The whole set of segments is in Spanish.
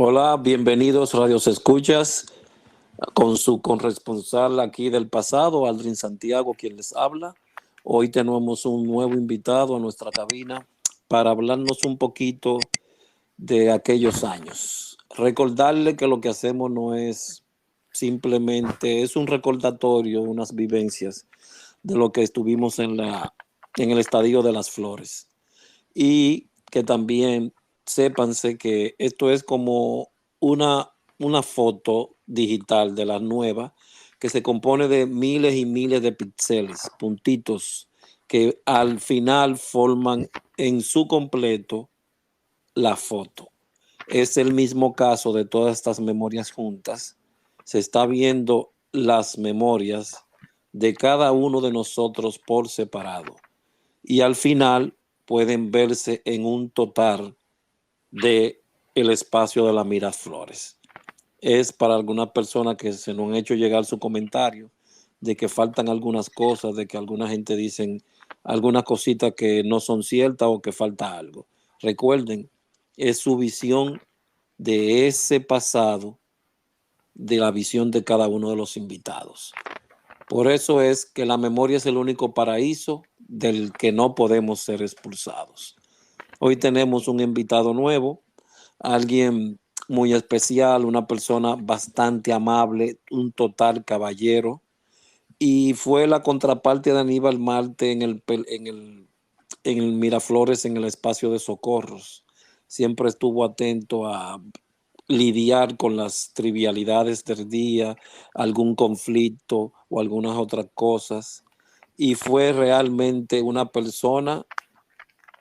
Hola, bienvenidos Radios Escuchas con su corresponsal aquí del pasado, Aldrin Santiago, quien les habla. Hoy tenemos un nuevo invitado a nuestra cabina para hablarnos un poquito de aquellos años. Recordarle que lo que hacemos no es simplemente, es un recordatorio, unas vivencias de lo que estuvimos en el Estadio de las Flores. Y que también sépanse que esto es como una foto digital de la nueva que se compone de miles y miles de píxeles, puntitos, que al final forman en su completo la foto. Es el mismo caso de todas estas memorias juntas. Se está viendo las memorias de cada uno de nosotros por separado. Y al final pueden verse en un total de el espacio de la Miraflores. Es para algunas personas que se nos han hecho llegar su comentario de que faltan algunas cosas, de que alguna gente dicen algunas cositas que no son ciertas o que falta algo. Recuerden, es su visión de ese pasado, de la visión de cada uno de los invitados. Por eso es que la memoria es el único paraíso del que no podemos ser expulsados. Hoy tenemos un invitado nuevo, alguien muy especial, una persona bastante amable, un total caballero, y fue la contraparte de Aníbal Marte en el Miraflores, en el espacio de Socorros. Siempre estuvo atento a lidiar con las trivialidades del día, algún conflicto o algunas otras cosas. Y fue realmente una persona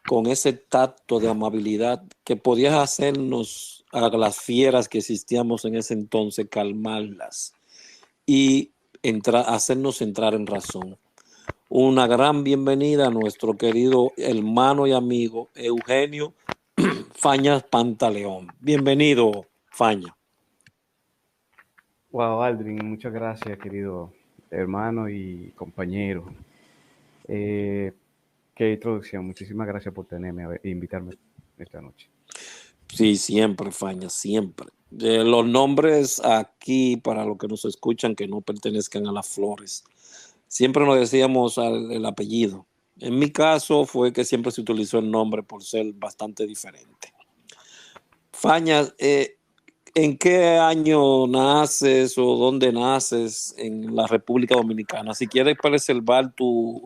con ese tacto de amabilidad que podía hacernos a las fieras que existíamos en ese entonces, calmarlas y hacernos entrar en razón. Una gran bienvenida a nuestro querido hermano y amigo Eugenio Fañas Pantaleón. Bienvenido, Faña. Wow, Aldrin, muchas gracias, querido hermano y compañero. Eh, Qué introducción, muchísimas gracias por tenerme e invitarme esta noche. Sí, siempre, Faña, siempre. Los nombres aquí, para los que nos escuchan, que no pertenezcan a las Flores, siempre nos decíamos el apellido. En mi caso fue que siempre se utilizó el nombre por ser bastante diferente. Faña, ¿en qué año naces o dónde naces en la República Dominicana? Si quieres preservar tu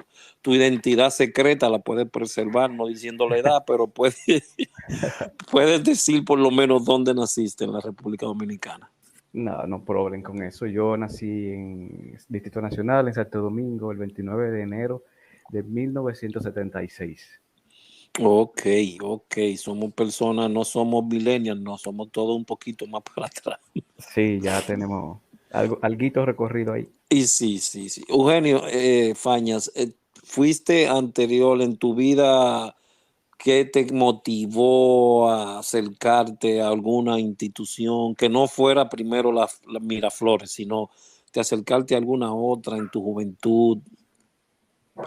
identidad secreta, la puedes preservar, no diciendo la edad, pero puedes decir por lo menos dónde naciste en la República Dominicana. No, no problem con eso. Yo nací en Distrito Nacional, en Santo Domingo, el 29 de enero de 1976. Ok, ok, somos personas, no somos millennials, no somos todos un poquito más para atrás. Sí, ya tenemos alguito recorrido ahí. Y sí, sí, sí. Eugenio, Fañas, ¿fuiste anterior en tu vida? ¿Qué te motivó a acercarte a alguna institución que no fuera primero la Miraflores, sino te acercarte a alguna otra en tu juventud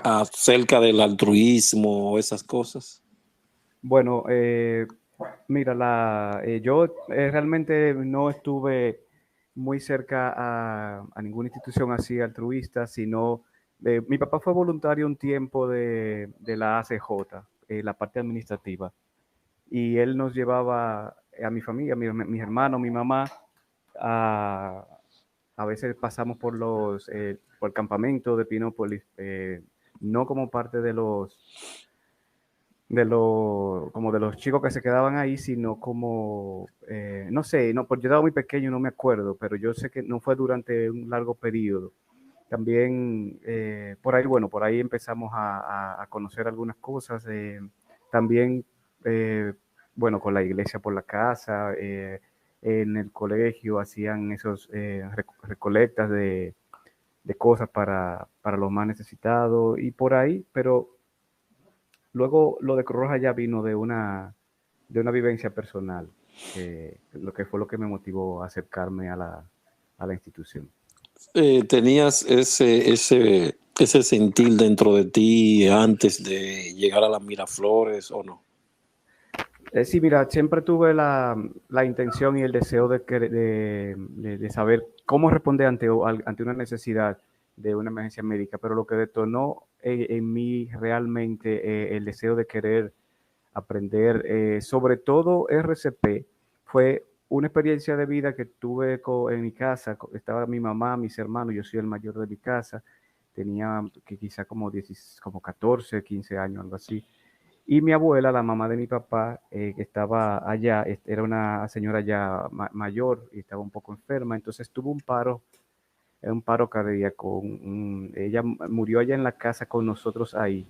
acerca del altruismo o esas cosas? Bueno, mira, yo realmente no estuve muy cerca a ninguna institución así altruista, sino mi papá fue voluntario un tiempo de la ACJ, la parte administrativa, y él nos llevaba a mi familia, mis hermanos, mi mamá, a, a veces pasamos por el campamento de Pinópolis, no como parte como de los chicos que se quedaban ahí, sino como, no sé, no, porque yo estaba muy pequeño, no me acuerdo, pero yo sé que no fue durante un largo periodo. También por ahí, bueno, por ahí empezamos a conocer algunas cosas. También, bueno, con la iglesia por la casa, en el colegio hacían esos recolectas de cosas para los más necesitados y por ahí, pero luego lo de Cruz Roja ya vino de una vivencia personal, lo que fue lo que me motivó a acercarme a la institución. ¿Tenías ese sentir dentro de ti antes de llegar a las Miraflores o no? Sí, mira, siempre tuve la intención y el deseo de saber cómo responder ante una necesidad de una emergencia médica, pero lo que detonó en mí realmente el deseo de querer aprender, sobre todo RCP, fue una experiencia de vida que tuve en mi casa. Estaba mi mamá, mis hermanos, yo soy el mayor de mi casa, tenía que quizá como 10, como 14, 15 años, algo así. Y mi abuela, la mamá de mi papá, que estaba allá, era una señora ya mayor y estaba un poco enferma, entonces tuvo un paro cardíaco. Ella murió allá en la casa con nosotros ahí.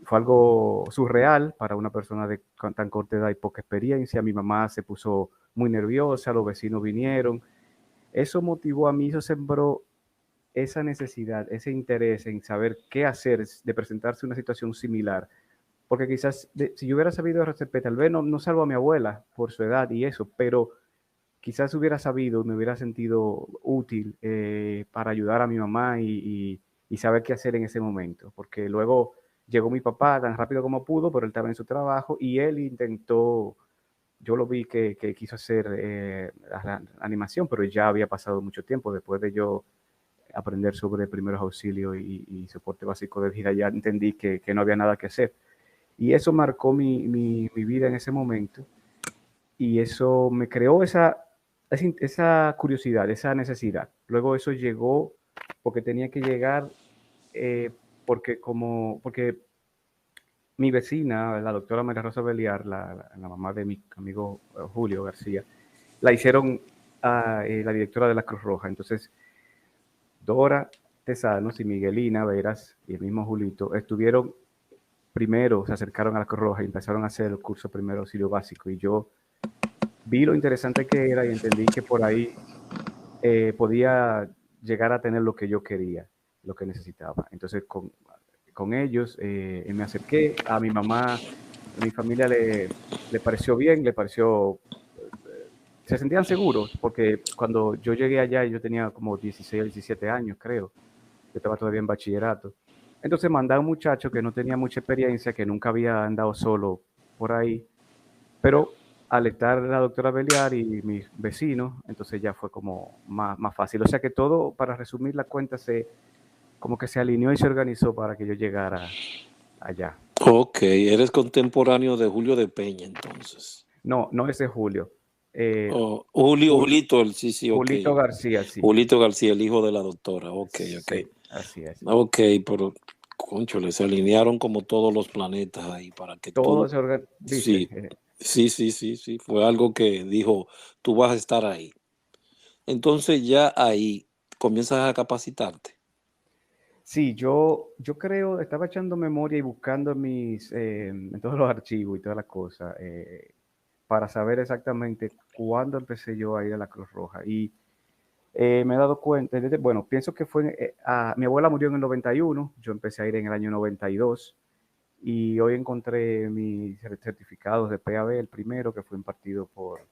Fue algo surreal para una persona con tan corta edad y poca experiencia. Mi mamá se puso muy nerviosa, los vecinos vinieron. Eso motivó a mí, eso sembró esa necesidad, ese interés en saber qué hacer de presentarse una situación similar. Porque quizás si yo hubiera sabido RCP, tal vez no salvo a mi abuela por su edad y eso, pero quizás hubiera sabido, me hubiera sentido útil para ayudar a mi mamá y saber qué hacer en ese momento. Porque luego llegó mi papá tan rápido como pudo, pero él estaba en su trabajo y él intentó, yo lo vi que quiso hacer la animación, pero ya había pasado mucho tiempo después de yo aprender sobre primeros auxilios y soporte básico de vida, ya entendí que no había nada que hacer. Y eso marcó mi vida en ese momento y eso me creó esa curiosidad, esa necesidad. Luego eso llegó porque tenía que llegar, eh, porque mi vecina, la doctora María Rosa Beliar, la mamá de mi amigo Julio García, la hicieron a la directora de la Cruz Roja. Entonces, Dora Tesanos y Miguelina Veras y el mismo Julito estuvieron primero, se acercaron a la Cruz Roja y empezaron a hacer el curso primero auxilio básico. Y yo vi lo interesante que era y entendí que por ahí podía llegar a tener lo que yo quería, lo que necesitaba. Entonces, con ellos me acerqué a mi mamá, a mi familia le pareció bien, le pareció, se sentían seguros, porque cuando yo llegué allá yo tenía como 16 o 17 años, creo. Yo estaba todavía en bachillerato. Entonces mandé a un muchacho que no tenía mucha experiencia, que nunca había andado solo por ahí, pero al estar la doctora Beliar y mis vecinos, entonces ya fue como más fácil. O sea que todo, para resumir la cuenta, como que se alineó y se organizó para que yo llegara allá. Ok, eres contemporáneo de Julio de Peña, entonces. No, no ese Julio. Eh, Oh, Jul- Julito, sí, sí, ok. Julito García, sí. Julito García, el hijo de la doctora. Ok, ok. Sí, así es. Ok, pero, cónchale, se alinearon como todos los planetas ahí para que Todo tú, se organizó, ¿viste? sí, sí, sí, sí, sí, fue algo que dijo, tú vas a estar ahí. Entonces ya ahí comienzas a capacitarte. Sí, yo creo, estaba echando memoria y buscando en todos los archivos y todas las cosas para saber exactamente cuándo empecé yo a ir a la Cruz Roja. Y me he dado cuenta, bueno, pienso que mi abuela murió en el 91, yo empecé a ir en el año 92 y hoy encontré mis certificados de PAB, el primero que fue impartido por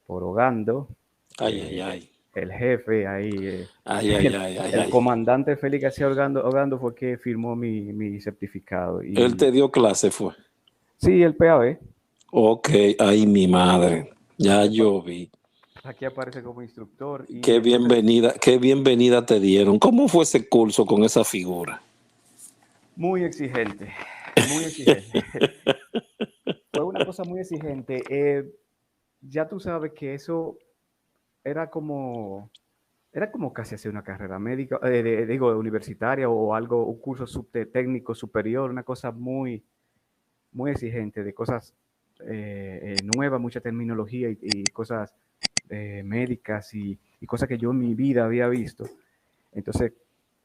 Ogando, Ay, ay, eh, ay. el jefe ahí, Ay, ay, ay, ay, el ay. comandante Félix García Ogando fue que firmó mi certificado. Él Y te dio clase, fue. sí, el PAB, Ok, ay, mi madre. Ya yo vi. aquí aparece como instructor y entonces Qué bienvenida te dieron. ¿Cómo fue ese curso con esa figura? muy exigente, muy exigente. Fue una cosa muy exigente. Ya tú sabes que eso era como, era como casi hacer una carrera médica, digo, universitaria o algo, un curso técnico superior, una cosa muy exigente de cosas nuevas, mucha terminología y cosas médicas y cosas que yo en mi vida había visto. Entonces,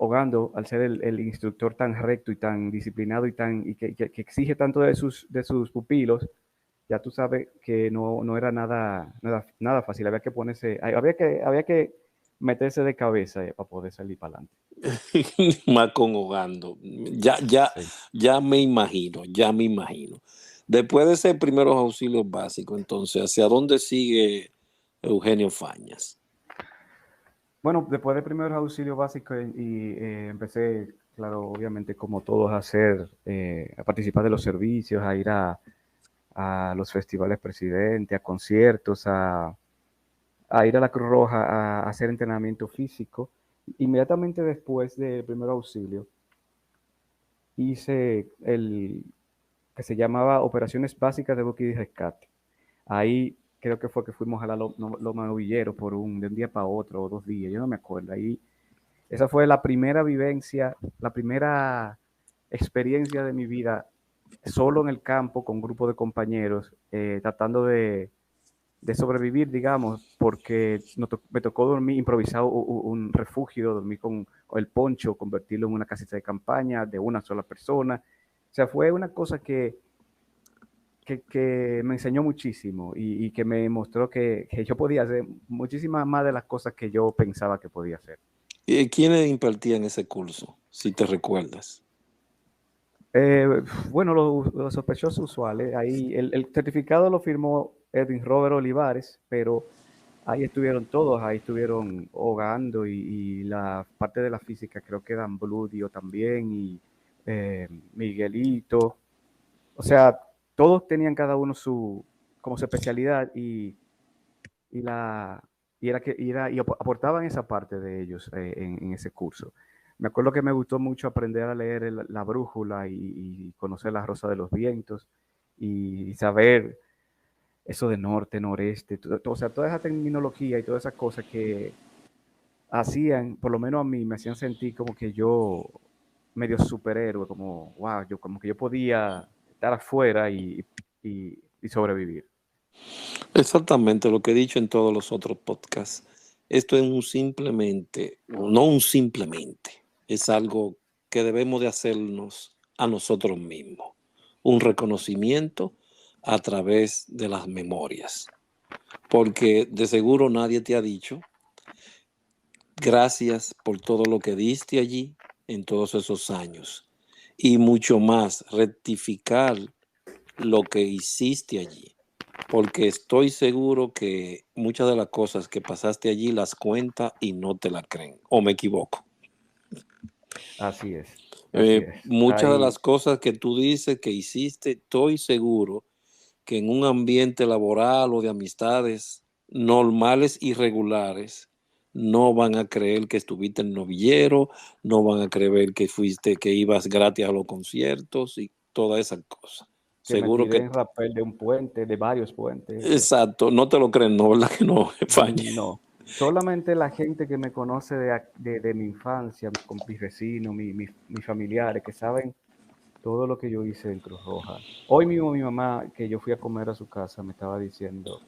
Ogando, al ser el instructor tan recto y tan disciplinado y que exige tanto de sus pupilos, ya tú sabes que no era nada fácil. Había que meterse de cabeza para poder salir para adelante. Más con Ogando. Sí. Ya me imagino, ya me imagino. Después de ese primeros auxilios básicos, entonces, ¿hacia dónde sigue Eugenio Fañas? Bueno, después de primeros auxilios básicos empecé, claro, obviamente como todos a participar de los servicios, a ir a a los festivales Presidente, a conciertos, a ir a la Cruz Roja a hacer entrenamiento físico. Inmediatamente después de primer auxilio, hice el que se llamaba Operaciones Básicas de Búsqueda y Rescate. Ahí creo que fue que fuimos a la Loma Novillero de un día para otro, o 2 días, yo no me acuerdo. Ahí, esa fue la primera vivencia, la primera experiencia de mi vida solo en el campo con un grupo de compañeros, tratando de sobrevivir, digamos, porque me tocó dormir improvisado un refugio, dormir con el poncho, convertirlo en una casita de campaña de una sola persona. O sea, fue una cosa que me enseñó muchísimo y que me mostró que yo podía hacer muchísimas más de las cosas que yo pensaba que podía hacer. ¿Quiénes impartían ese curso, si te recuerdas? Bueno, los sospechosos usuales, ahí el certificado lo firmó Edwin Robert Olivares, pero ahí estuvieron todos, ahí estuvieron Hogando y la parte de la física, creo que Dan Bludio también, y Miguelito. O sea, todos tenían cada uno como su especialidad y, la, y aportaban esa parte de ellos en ese curso. Me acuerdo que me gustó mucho aprender a leer la brújula y conocer la rosa de los vientos y saber eso de norte, noreste, o sea, toda esa terminología y todas esas cosas que hacían, por lo menos a mí, me hacían sentir como que yo medio superhéroe, como, wow, como que yo podía estar afuera y sobrevivir. Exactamente lo que he dicho en todos los otros podcasts. Esto es no un simplemente, es algo que debemos de hacernos a nosotros mismos. Un reconocimiento a través de las memorias. Porque de seguro nadie te ha dicho gracias por todo lo que diste allí en todos esos años. Y mucho más, rectificar lo que hiciste allí, porque estoy seguro que muchas de las cosas que pasaste allí las cuenta y no te la creen, o me equivoco. Así es, así es. Muchas de Ahí, las cosas que tú dices que hiciste, estoy seguro que en un ambiente laboral o de amistades normales y regulares no van a creer que estuviste en novillero, no van a creer que fuiste, que ibas gratis a los conciertos y todas esas cosas. que me Seguro tiré que en rappel de un puente, de varios puentes. exacto, no te lo creen, no, ¿verdad que no, España? No, solamente la gente que me conoce de mi infancia, con mis vecinos, mis familiares, que saben todo lo que yo hice en Cruz Roja. Hoy mismo mi mamá, que yo fui a comer a su casa, me estaba diciendo,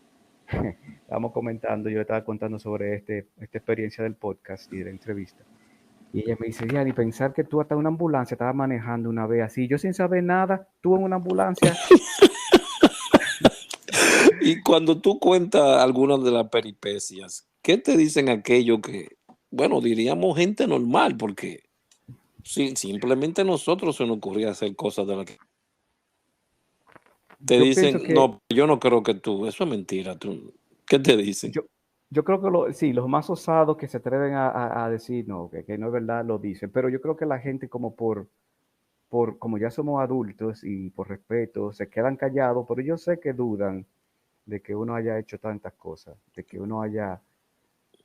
estábamos comentando, yo le estaba contando sobre esta experiencia del podcast y de la entrevista. Y ella me dice, Diana, y pensar que tú hasta una ambulancia estabas manejando una vez así, yo sin saber nada, tú en una ambulancia. Y cuando tú cuentas algunas de las peripecias, ¿qué te dicen aquello que, bueno, diríamos gente normal, porque sí, simplemente a nosotros se nos ocurría hacer cosas de las que te Yo pienso dicen, que no, yo no creo que tú, eso es mentira, tú, ¿qué te dicen? Yo, yo creo que sí, los más osados que se atreven a decir no, que no es verdad, lo dicen, pero yo creo que la gente como como ya somos adultos y por respeto, se quedan callados, pero yo sé que dudan de que uno haya hecho tantas cosas, de que uno haya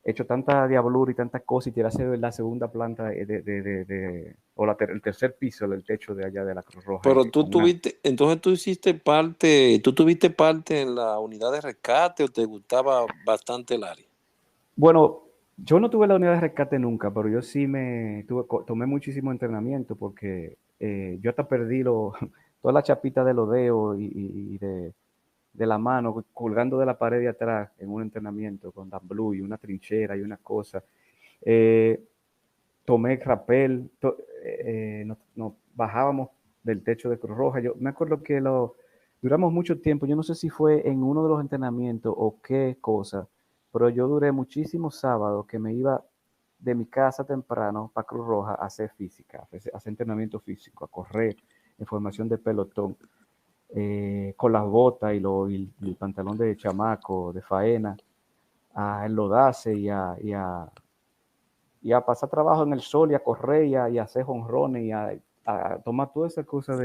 hecho tanta diablura y tantas cosas y tirarse de la segunda planta o el tercer piso del techo de allá de la Cruz Roja Pero tú con una. tuviste, entonces tú tuviste parte en la unidad de rescate o te gustaba bastante el área. Bueno, yo no tuve la unidad de rescate nunca, pero yo sí tomé muchísimo entrenamiento porque yo hasta perdí toda la chapita de los dedos y de la mano colgando de la pared de atrás en un entrenamiento con Dan Blue y una trinchera y una cosa. Eh, Tomé rappel, nos bajábamos del techo de Cruz Roja. Yo me acuerdo que duramos mucho tiempo, yo no sé si fue en uno de los entrenamientos o qué cosa, pero yo duré muchísimos sábados que me iba de mi casa temprano para Cruz Roja a hacer física, a hacer entrenamiento físico, a correr en formación de pelotón, con las botas y el pantalón de chamaco, de faena, a enlodarse y a pasar trabajo en el sol y a correr y a hacer jonrones y a tomar todas esas cosas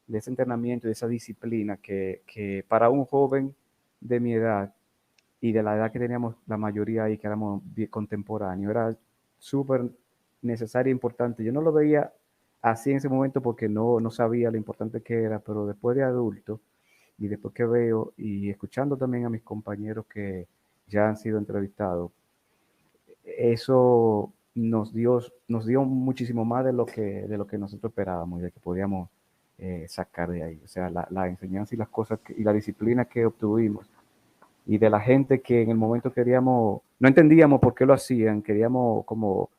de ese entrenamiento, de esa disciplina que para un joven de mi edad y de la edad que teníamos la mayoría ahí, que éramos contemporáneos, era súper necesario e importante. Yo no lo veía así en ese momento porque no sabía lo importante que era, pero después de adulto y después que veo y escuchando también a mis compañeros que ya han sido entrevistados, eso nos dio muchísimo más de lo que nosotros esperábamos y de que podíamos sacar de ahí. O sea, la enseñanza y las cosas y la disciplina que obtuvimos y de la gente que en el momento queríamos, no entendíamos por qué lo hacían, queríamos como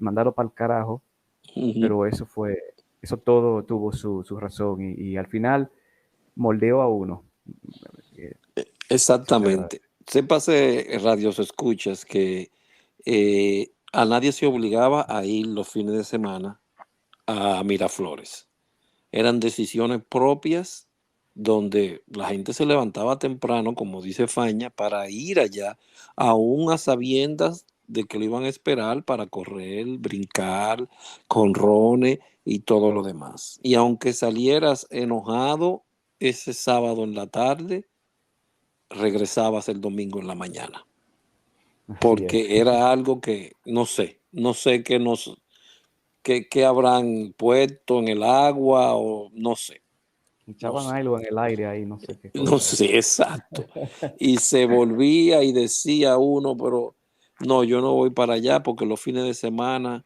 mandarlo para el carajo, pero eso todo tuvo su razón y al final moldeó a uno. Eso es verdad. Exactamente. Sépase, radios escuchas, que a nadie se obligaba a ir los fines de semana a Miraflores. Eran decisiones propias donde la gente se levantaba temprano, como dice Faña, para ir allá, aún a sabiendas de que lo iban a esperar para correr, brincar, con Rone y todo lo demás. Y aunque salieras enojado ese sábado en la tarde, regresabas el domingo en la mañana, Así es. porque era algo que no sé qué habrán puesto en el agua o no sé. No Echaban sé, algo en el aire ahí, no sé qué no cosa. sé, exacto. Y se volvía y decía uno, pero no, yo no voy para allá porque los fines de semana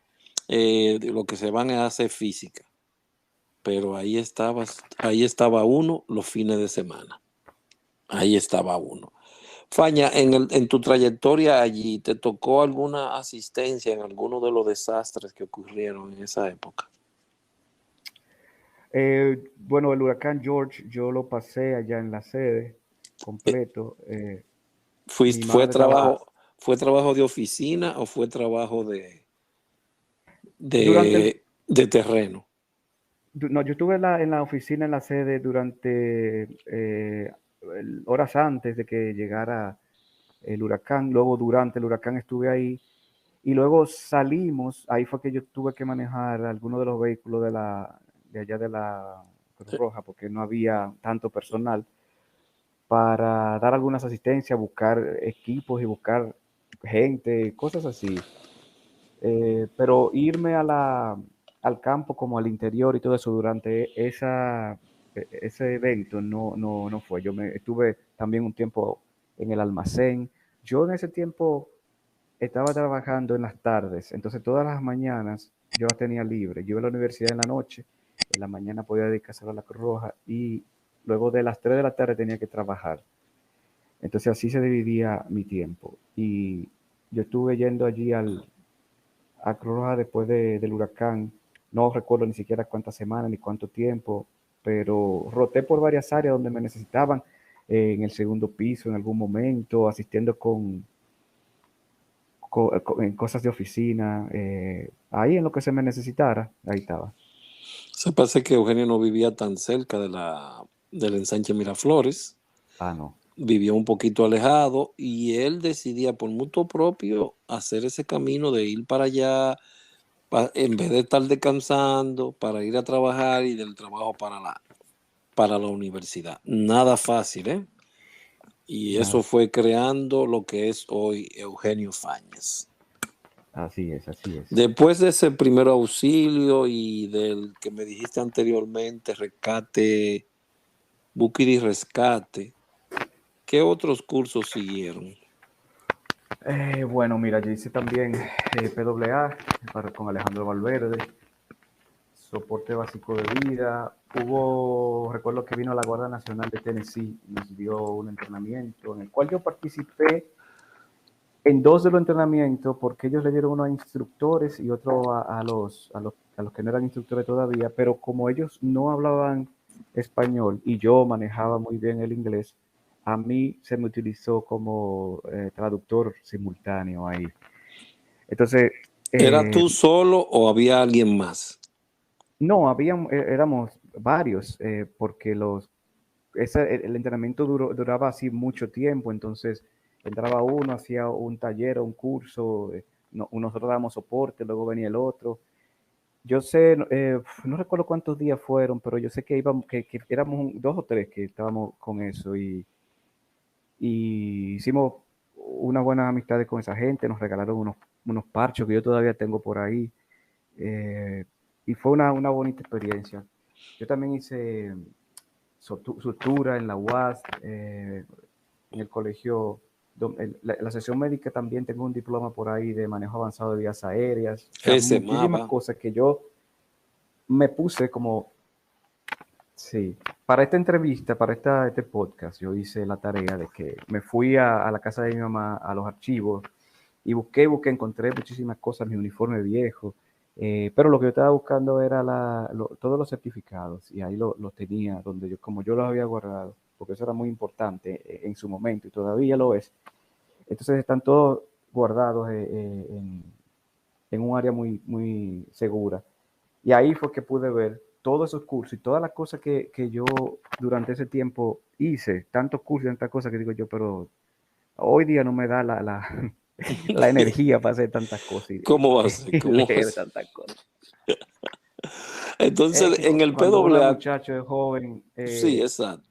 lo que se van es a hacer física. Pero ahí estaba uno los fines de semana. Ahí estaba uno. Faña, en tu trayectoria allí, ¿te tocó alguna asistencia en alguno de los desastres que ocurrieron en esa época? Bueno, el huracán George, yo lo pasé allá en la sede Eh, completo. ¿Fue, Mi madre estaba fue trabajo de oficina o fue trabajo durante el, de terreno? no, yo estuve en la oficina, en la sede durante horas antes de que llegara el huracán. Luego durante el huracán estuve ahí y luego salimos. Ahí fue que yo tuve que manejar algunos de los vehículos de allá de la Cruz Roja porque no había tanto personal para dar algunas asistencias, buscar equipos y buscar gente, cosas así. Pero irme al campo como al interior y todo eso durante ese evento no fue. Estuve también un tiempo en el almacén. Yo en ese tiempo estaba trabajando en las tardes, entonces todas las mañanas yo las tenía libre. Yo iba a la universidad en la noche, en la mañana podía dedicarse a la Cruz Roja y luego de las 3 de la tarde tenía que trabajar. Entonces así se dividía mi tiempo. Y yo estuve yendo allí a Cruz Roja después del huracán. No recuerdo ni siquiera cuántas semanas ni cuánto tiempo, pero roté por varias áreas donde me necesitaban, en el segundo piso en algún momento, asistiendo en cosas de oficina. Ahí en lo que se me necesitara, ahí estaba. Se parece que Eugenio no vivía tan cerca del ensanche Miraflores, Ah, no. vivía un poquito alejado y él decidía por mutuo propio hacer ese camino de ir para allá en vez de estar descansando para ir a trabajar y del trabajo para la universidad. Nada fácil, ¿eh? Y Nada. eso fue creando lo que es hoy Eugenio Fáñez. Así es, así es. Después de ese primer auxilio y del que me dijiste anteriormente, rescate, búsqueda y rescate, ¿qué otros cursos siguieron? Bueno, mira, yo hice también PAA con Alejandro Valverde, soporte básico de vida. Recuerdo que vino la Guardia Nacional de Tennessee y nos dio un entrenamiento en el cual yo participé en dos de los entrenamientos porque ellos le dieron uno a instructores y otro a los que no eran instructores todavía, pero como ellos no hablaban español y yo manejaba muy bien el inglés, a mí se me utilizó como traductor simultáneo ahí. Entonces, ¿Era eh, tú solo o había alguien más? no, éramos varios, porque el entrenamiento duraba así mucho tiempo, entonces entraba uno, hacía un taller o un curso, nosotros dábamos soporte, luego venía el otro, yo sé, no recuerdo cuántos días fueron, pero yo sé que íbamos, que éramos 2 o 3 que estábamos con eso y hicimos unas buenas amistades con esa gente, nos regalaron unos parchos que yo todavía tengo por ahí, eh, y fue una bonita experiencia. Yo también hice sutura en la UAS, en el colegio, la sesión médica también tengo un diploma por ahí de manejo avanzado de vías aéreas, o sea, Ese muchísimas mapa. cosas que yo me puse como, sí, para esta entrevista, para este podcast, yo hice la tarea de que me fui a la casa de mi mamá, a los archivos, y busqué, encontré muchísimas cosas, mi uniforme viejo, pero lo que yo estaba buscando era todos los certificados, y ahí los tenía, donde como yo los había guardado, porque eso era muy importante en su momento, y todavía lo es. Entonces están todos guardados en un área muy, muy segura. Y ahí fue que pude ver todos esos cursos y todas las cosas que yo durante ese tiempo hice, tantos cursos y tantas cosas que digo yo, pero hoy día no me da la energía para hacer tantas cosas ¿Cómo va a ser? y ¿Cómo va a leer ser? tantas cosas. Es Entonces, que en el cuando uno es PAA, muchacho, es joven, sí, exacto.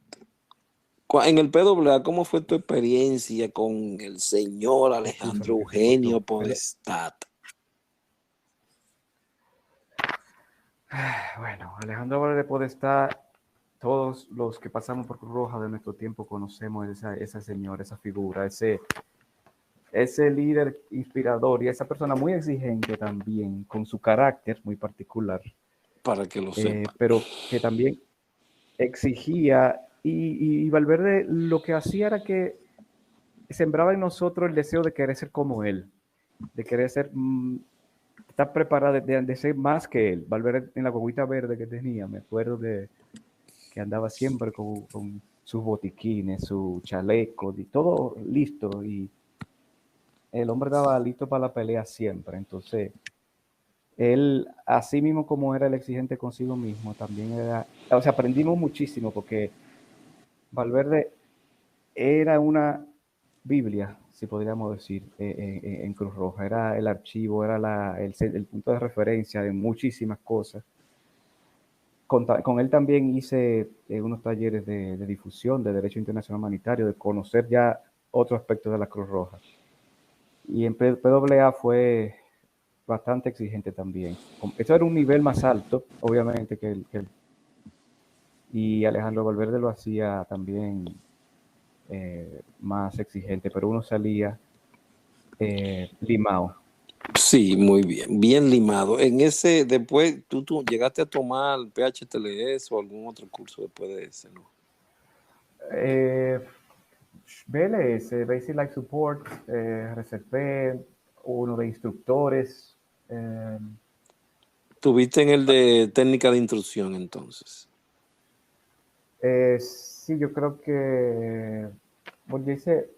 En el PAA, ¿cómo fue tu experiencia con el señor Alejandro que se cortó. Eugenio Podestá? Bueno, Alejandro Valde Podestá, todos los que pasamos por Cruz Roja de nuestro tiempo conocemos esa señora, esa figura, ese líder inspirador y esa persona muy exigente también, con su carácter muy particular, Para que lo sepa. pero que también exigía y Valverde lo que hacía era que sembraba en nosotros el deseo de querer ser como él, de querer ser, estar preparado, de ser más que él. Valverde en la guaguita verde que tenía, me acuerdo que andaba siempre con sus botiquines, su chaleco, y todo listo, y el hombre estaba listo para la pelea siempre. Entonces, él, así mismo como era el exigente consigo mismo, también era, o sea, aprendimos muchísimo porque Valverde era una Biblia, si podríamos decir, en Cruz Roja. Era el archivo, era el punto de referencia de muchísimas cosas. Con él también hice unos talleres de difusión de Derecho Internacional Humanitario, de conocer ya otro aspecto de la Cruz Roja. Y en PAA fue bastante exigente también. Esto era un nivel más alto, obviamente, y Alejandro Valverde lo hacía también más exigente, pero uno salía limado. Sí, muy bien, bien limado. En ese, después, tú llegaste a tomar PHTLS o algún otro curso después de ese, ¿no? Eh, BLS, Basic Life Support, RCP, uno de instructores. Eh, Tuviste en el de técnica de instrucción, entonces. sí, yo creo que, bueno, yo hice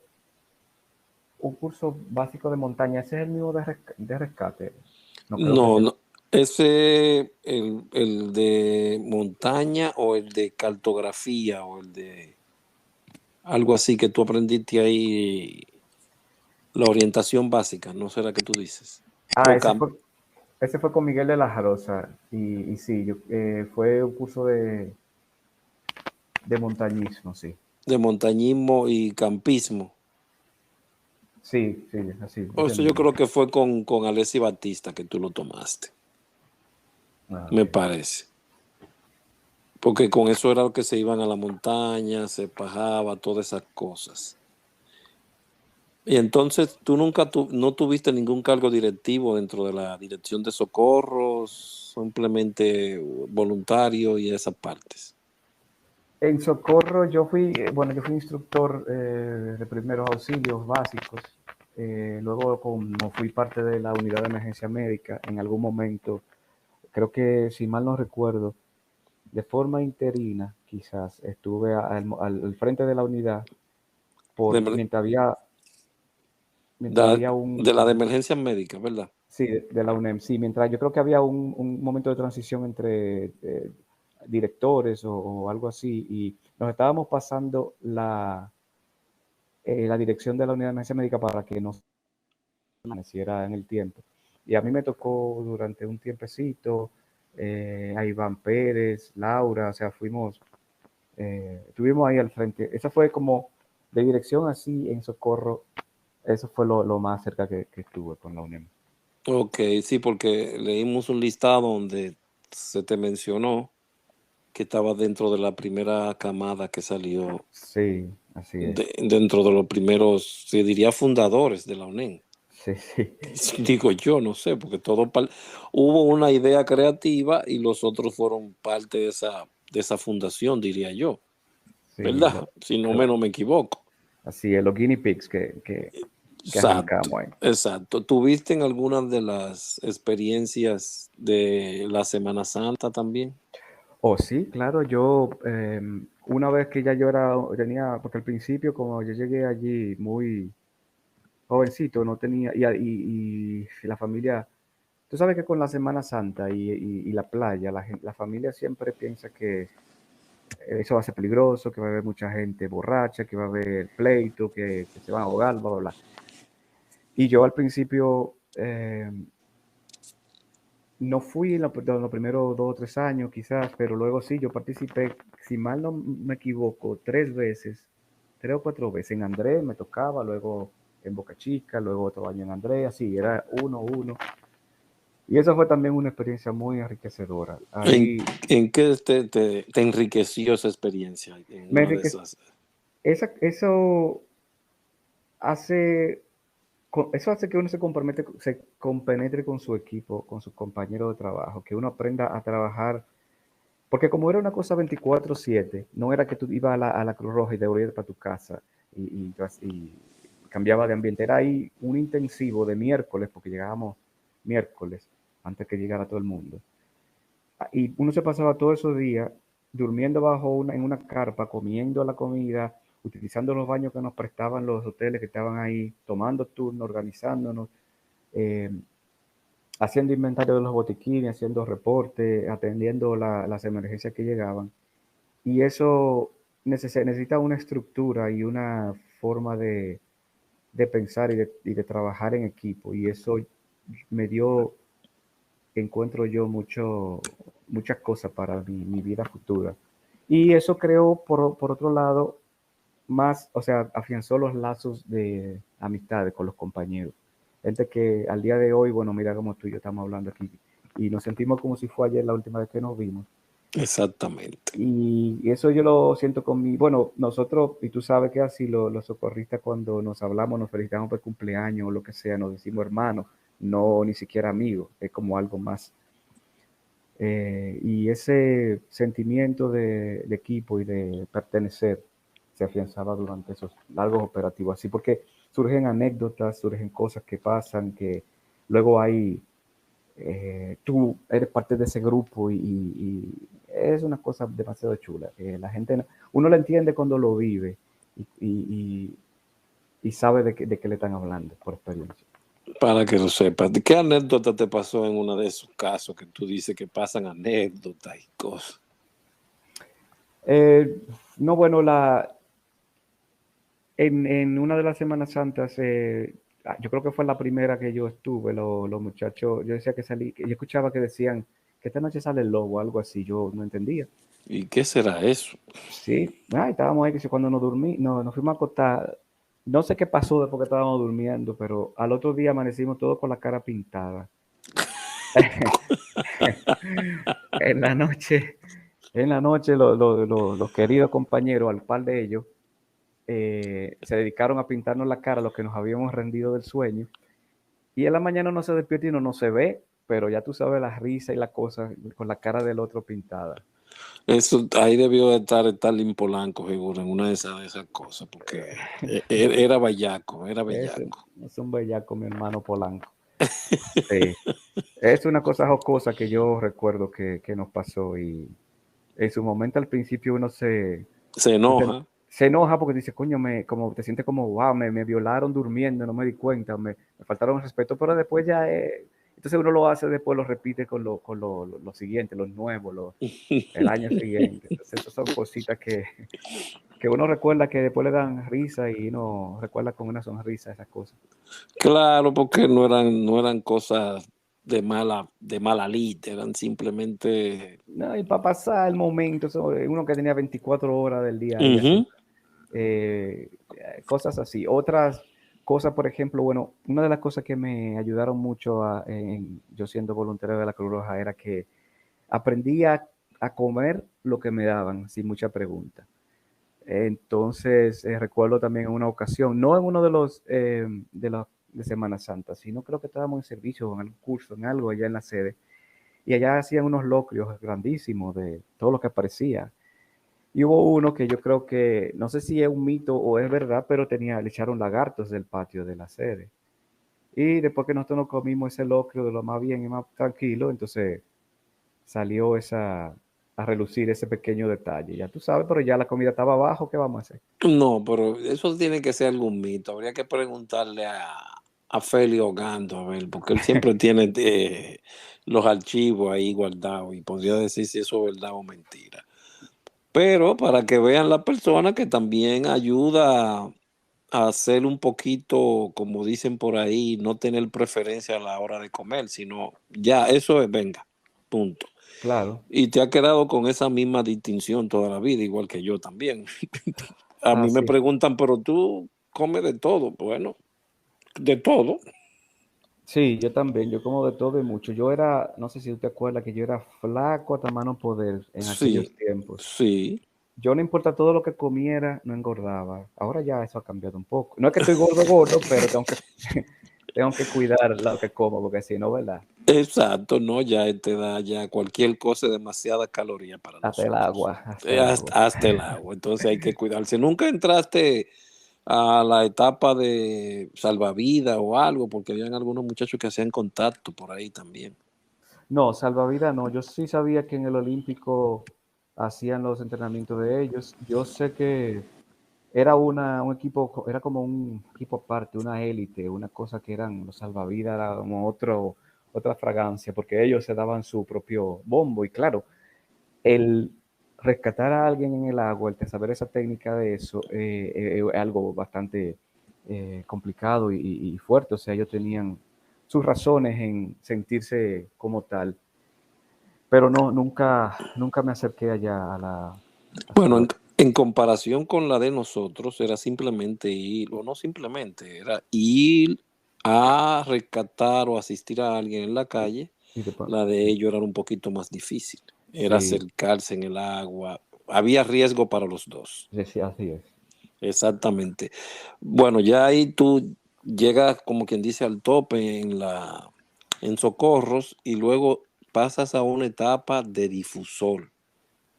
un curso básico de montaña, ese es el mismo de rescate. No creo que No, sea. no. Ese, el de montaña o el de cartografía o el de algo así que tú aprendiste ahí, la orientación básica, ¿no será que tú dices? Ah, O camp ese fue con Miguel de la Jarosa y sí, fue un curso de montañismo, sí. de montañismo y campismo. Sí, sí, así, O ese eso yo mismo. creo que fue con Alessi Batista que tú lo tomaste, Ah, me ok. parece. Porque con eso era lo que se iban a la montaña, se pajaba, todas esas cosas. Y entonces tú nunca no tuviste ningún cargo directivo dentro de la dirección de socorros, simplemente voluntario y esas partes. En Socorro yo fui instructor de primeros auxilios básicos. Luego, como fui parte de la unidad de emergencia médica, en algún momento, creo que si mal no recuerdo, de forma interina, quizás, estuve al frente de la unidad De, emer- mientras de, había de la de emergencias médicas, ¿verdad? sí, de la UNEM, sí, mientras yo creo que había un momento de transición entre directores o algo así, y nos estábamos pasando la dirección de la unidad de emergencia médica para que no se permaneciera en el tiempo. Y a mí me tocó durante un tiempecito a Iván Pérez, Laura, o sea, estuvimos ahí al frente. Esa fue como de dirección así en Socorro, eso fue lo más cerca que estuve con la UNEM. Ok, sí, porque leímos un listado donde se te mencionó que estaba dentro de la primera camada que salió, Sí, así es. dentro de los primeros, se diría fundadores de la UNED. Sí, sí, Digo yo, no sé, porque hubo una idea creativa y los otros fueron parte de esa fundación, diría yo, sí, ¿verdad? Si no me equivoco. así es, los guinea pigs que Exacto, arrancamos ahí. exacto. ¿Tuviste en algunas de las experiencias de la Semana Santa también? Oh, sí, claro, yo una vez que ya tenía, porque al principio como yo llegué allí muy jovencito, no tenía, y la familia, tú sabes que con la Semana Santa y la playa, la familia siempre piensa que eso va a ser peligroso, que va a haber mucha gente borracha, que va a haber pleito, que se van a ahogar, bla, bla, bla. Y yo al principio no fui en los primeros 2 o 3 años quizás, pero luego sí, yo participé, si mal no me equivoco, 3 veces, 3 o 4 veces. En Andrés me tocaba, luego en Boca Chica, luego otro año en Andrés, así, era uno. Y eso fue también una experiencia muy enriquecedora. ¿En, Ahí en qué te enriqueció esa experiencia en me una de enriqueció, esas? eso hace, eso hace que uno se compenetre con su equipo, con sus compañeros de trabajo, que uno aprenda a trabajar. Porque como era una cosa 24/7, no era que tú ibas a la Cruz Roja y te volvías para tu casa y cambiaba de ambiente. Era ahí un intensivo de miércoles, porque llegábamos miércoles, antes que llegara todo el mundo. Y uno se pasaba todos esos días durmiendo en una carpa, comiendo la comida, utilizando los baños que nos prestaban los hoteles que estaban ahí, tomando turnos, organizándonos, eh, haciendo inventario de los botiquines, haciendo reportes, atendiendo las emergencias que llegaban. Y eso necesita una estructura y una forma de pensar y de trabajar en equipo. Y eso me dio, encuentro yo, muchas cosas para mi vida futura. Y eso creó, por otro lado, más, o sea, afianzó los lazos de amistades con los compañeros. Gente que al día de hoy, bueno, mira como tú y yo estamos hablando aquí, y nos sentimos como si fue ayer la última vez que nos vimos. Exactamente. Y eso yo lo siento bueno, nosotros, y tú sabes que así los socorristas cuando nos hablamos, nos felicitamos por cumpleaños o lo que sea, nos decimos hermanos, no ni siquiera amigos, es como algo más. Y ese sentimiento de equipo y de pertenecer se afianzaba durante esos largos operativos, así porque surgen anécdotas, surgen cosas que pasan, que luego tú eres parte de ese grupo y es una cosa demasiado chula. La gente, uno lo entiende cuando lo vive y sabe de qué le están hablando por experiencia. Para que lo sepas, ¿qué anécdota te pasó en uno de esos casos que tú dices que pasan anécdotas y cosas? Eh, no, bueno, en una de las Semanas Santas, yo creo que fue la primera que yo estuve, los muchachos, yo decía que salí, yo escuchaba que decían que esta noche sale el lobo, algo así, yo no entendía. ¿Y qué será eso? Sí, estábamos ahí que cuando nos fuimos a acostar, no sé qué pasó después que estábamos durmiendo, pero al otro día amanecimos todos con la cara pintada. En la noche, los queridos compañeros, al par de ellos, se dedicaron a pintarnos la cara, los que nos habíamos rendido del sueño. Y en la mañana no se despierta y no se ve, pero ya tú sabes la risa y la cosa con la cara del otro pintada. Eso, ahí debió de estar Stalin Polanco, seguro, en una de esas cosas, porque era bellaco, era Es, bellaco. es un bellaco, mi hermano Polanco. Sí. Es una cosa jocosa que yo recuerdo que nos pasó y en su momento al principio uno Se enoja. se enoja porque dice, coño, como te sientes como, wow, me violaron durmiendo, no me di cuenta, me faltaron el respeto, pero después ya, entonces uno lo hace, después lo repite con lo siguiente, los nuevos, el año siguiente. Entonces esas son cositas que uno recuerda que después le dan risa y uno recuerda con una sonrisa esas cosas. Claro, porque no eran cosas de mala lid, eran simplemente... No, y para pasar el momento, uno que tenía 24 horas del día ahí Ujú. haciendo cosas así. Otras cosas, por ejemplo, bueno, una de las cosas que me ayudaron mucho yo siendo voluntario de la Cruz Roja era que aprendí a comer lo que me daban, sin mucha pregunta. Entonces, recuerdo también en una ocasión, no en uno de Semana Santa, sino creo que estábamos en servicio, en algún curso, en algo allá en la sede, y allá hacían unos locrios grandísimos de todo lo que aparecía. Y hubo uno que yo creo que, no sé si es un mito o es verdad, pero le echaron lagartos del patio de la sede. Y después que nosotros nos comimos ese locrio de lo más bien y más tranquilo, entonces salió a relucir ese pequeño detalle. Ya tú sabes, pero ya la comida estaba abajo, ¿qué vamos a hacer? No, pero eso tiene que ser algún mito. Habría que preguntarle a Félix Ogando, a ver, porque él siempre tiene los archivos ahí guardados y podría decir si eso es verdad o mentira. Pero para que vean la persona que también ayuda a hacer un poquito, como dicen por ahí, no tener preferencia a la hora de comer, sino ya, eso es, venga, punto. Claro, Y te ha quedado con esa misma distinción toda la vida, igual que yo también. A mí me así. preguntan, pero tú comes de todo. Bueno, de todo. Sí, yo también, yo como de todo y mucho. Yo era, no sé si tú te acuerdas que yo era flaco hasta mano poder en aquellos Sí, tiempos. sí. Yo no importa todo lo que comiera, no engordaba. Ahora ya eso ha cambiado un poco. No es que estoy gordo, gordo, pero tengo que cuidar lo que como, porque si no, ¿verdad? Exacto, no, ya te da ya cualquier cosa, demasiada caloría para Hasta el nosotros. agua, hasta el agua. Hasta el agua. Entonces hay que cuidarse. ¿Nunca entraste a la etapa de salvavidas o algo? Porque habían algunos muchachos que hacían contacto por ahí también. No, salvavidas no. Yo sí sabía que en el Olímpico hacían los entrenamientos de ellos. Yo sé que era un equipo, era como un equipo aparte, una élite, una cosa que eran los salvavidas, era como otra fragancia, porque ellos se daban su propio bombo. Y claro, el rescatar a alguien en el agua, el saber esa técnica de eso, es algo bastante complicado y fuerte. O sea, ellos tenían sus razones en sentirse como tal, pero no, nunca me acerqué allá a Bueno, salvar. en comparación con la de nosotros, era simplemente ir, o no simplemente, era ir a rescatar o asistir a alguien en la calle. Y después, La de sí, ellos era un poquito más difícil. Era sí, acercarse en el agua. Había riesgo para los dos. sí, sí, así es. Exactamente. Bueno, ya ahí tú llegas, como quien dice, al tope en socorros y luego pasas a una etapa de difusor.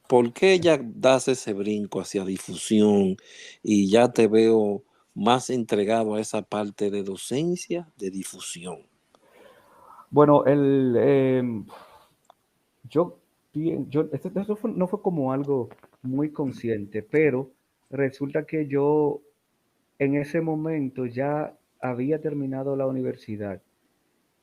¿Por qué ya das ese brinco hacia difusión y ya te veo más entregado a esa parte de docencia de difusión? Bueno, yo, eso no fue como algo muy consciente, pero resulta que yo en ese momento ya había terminado la universidad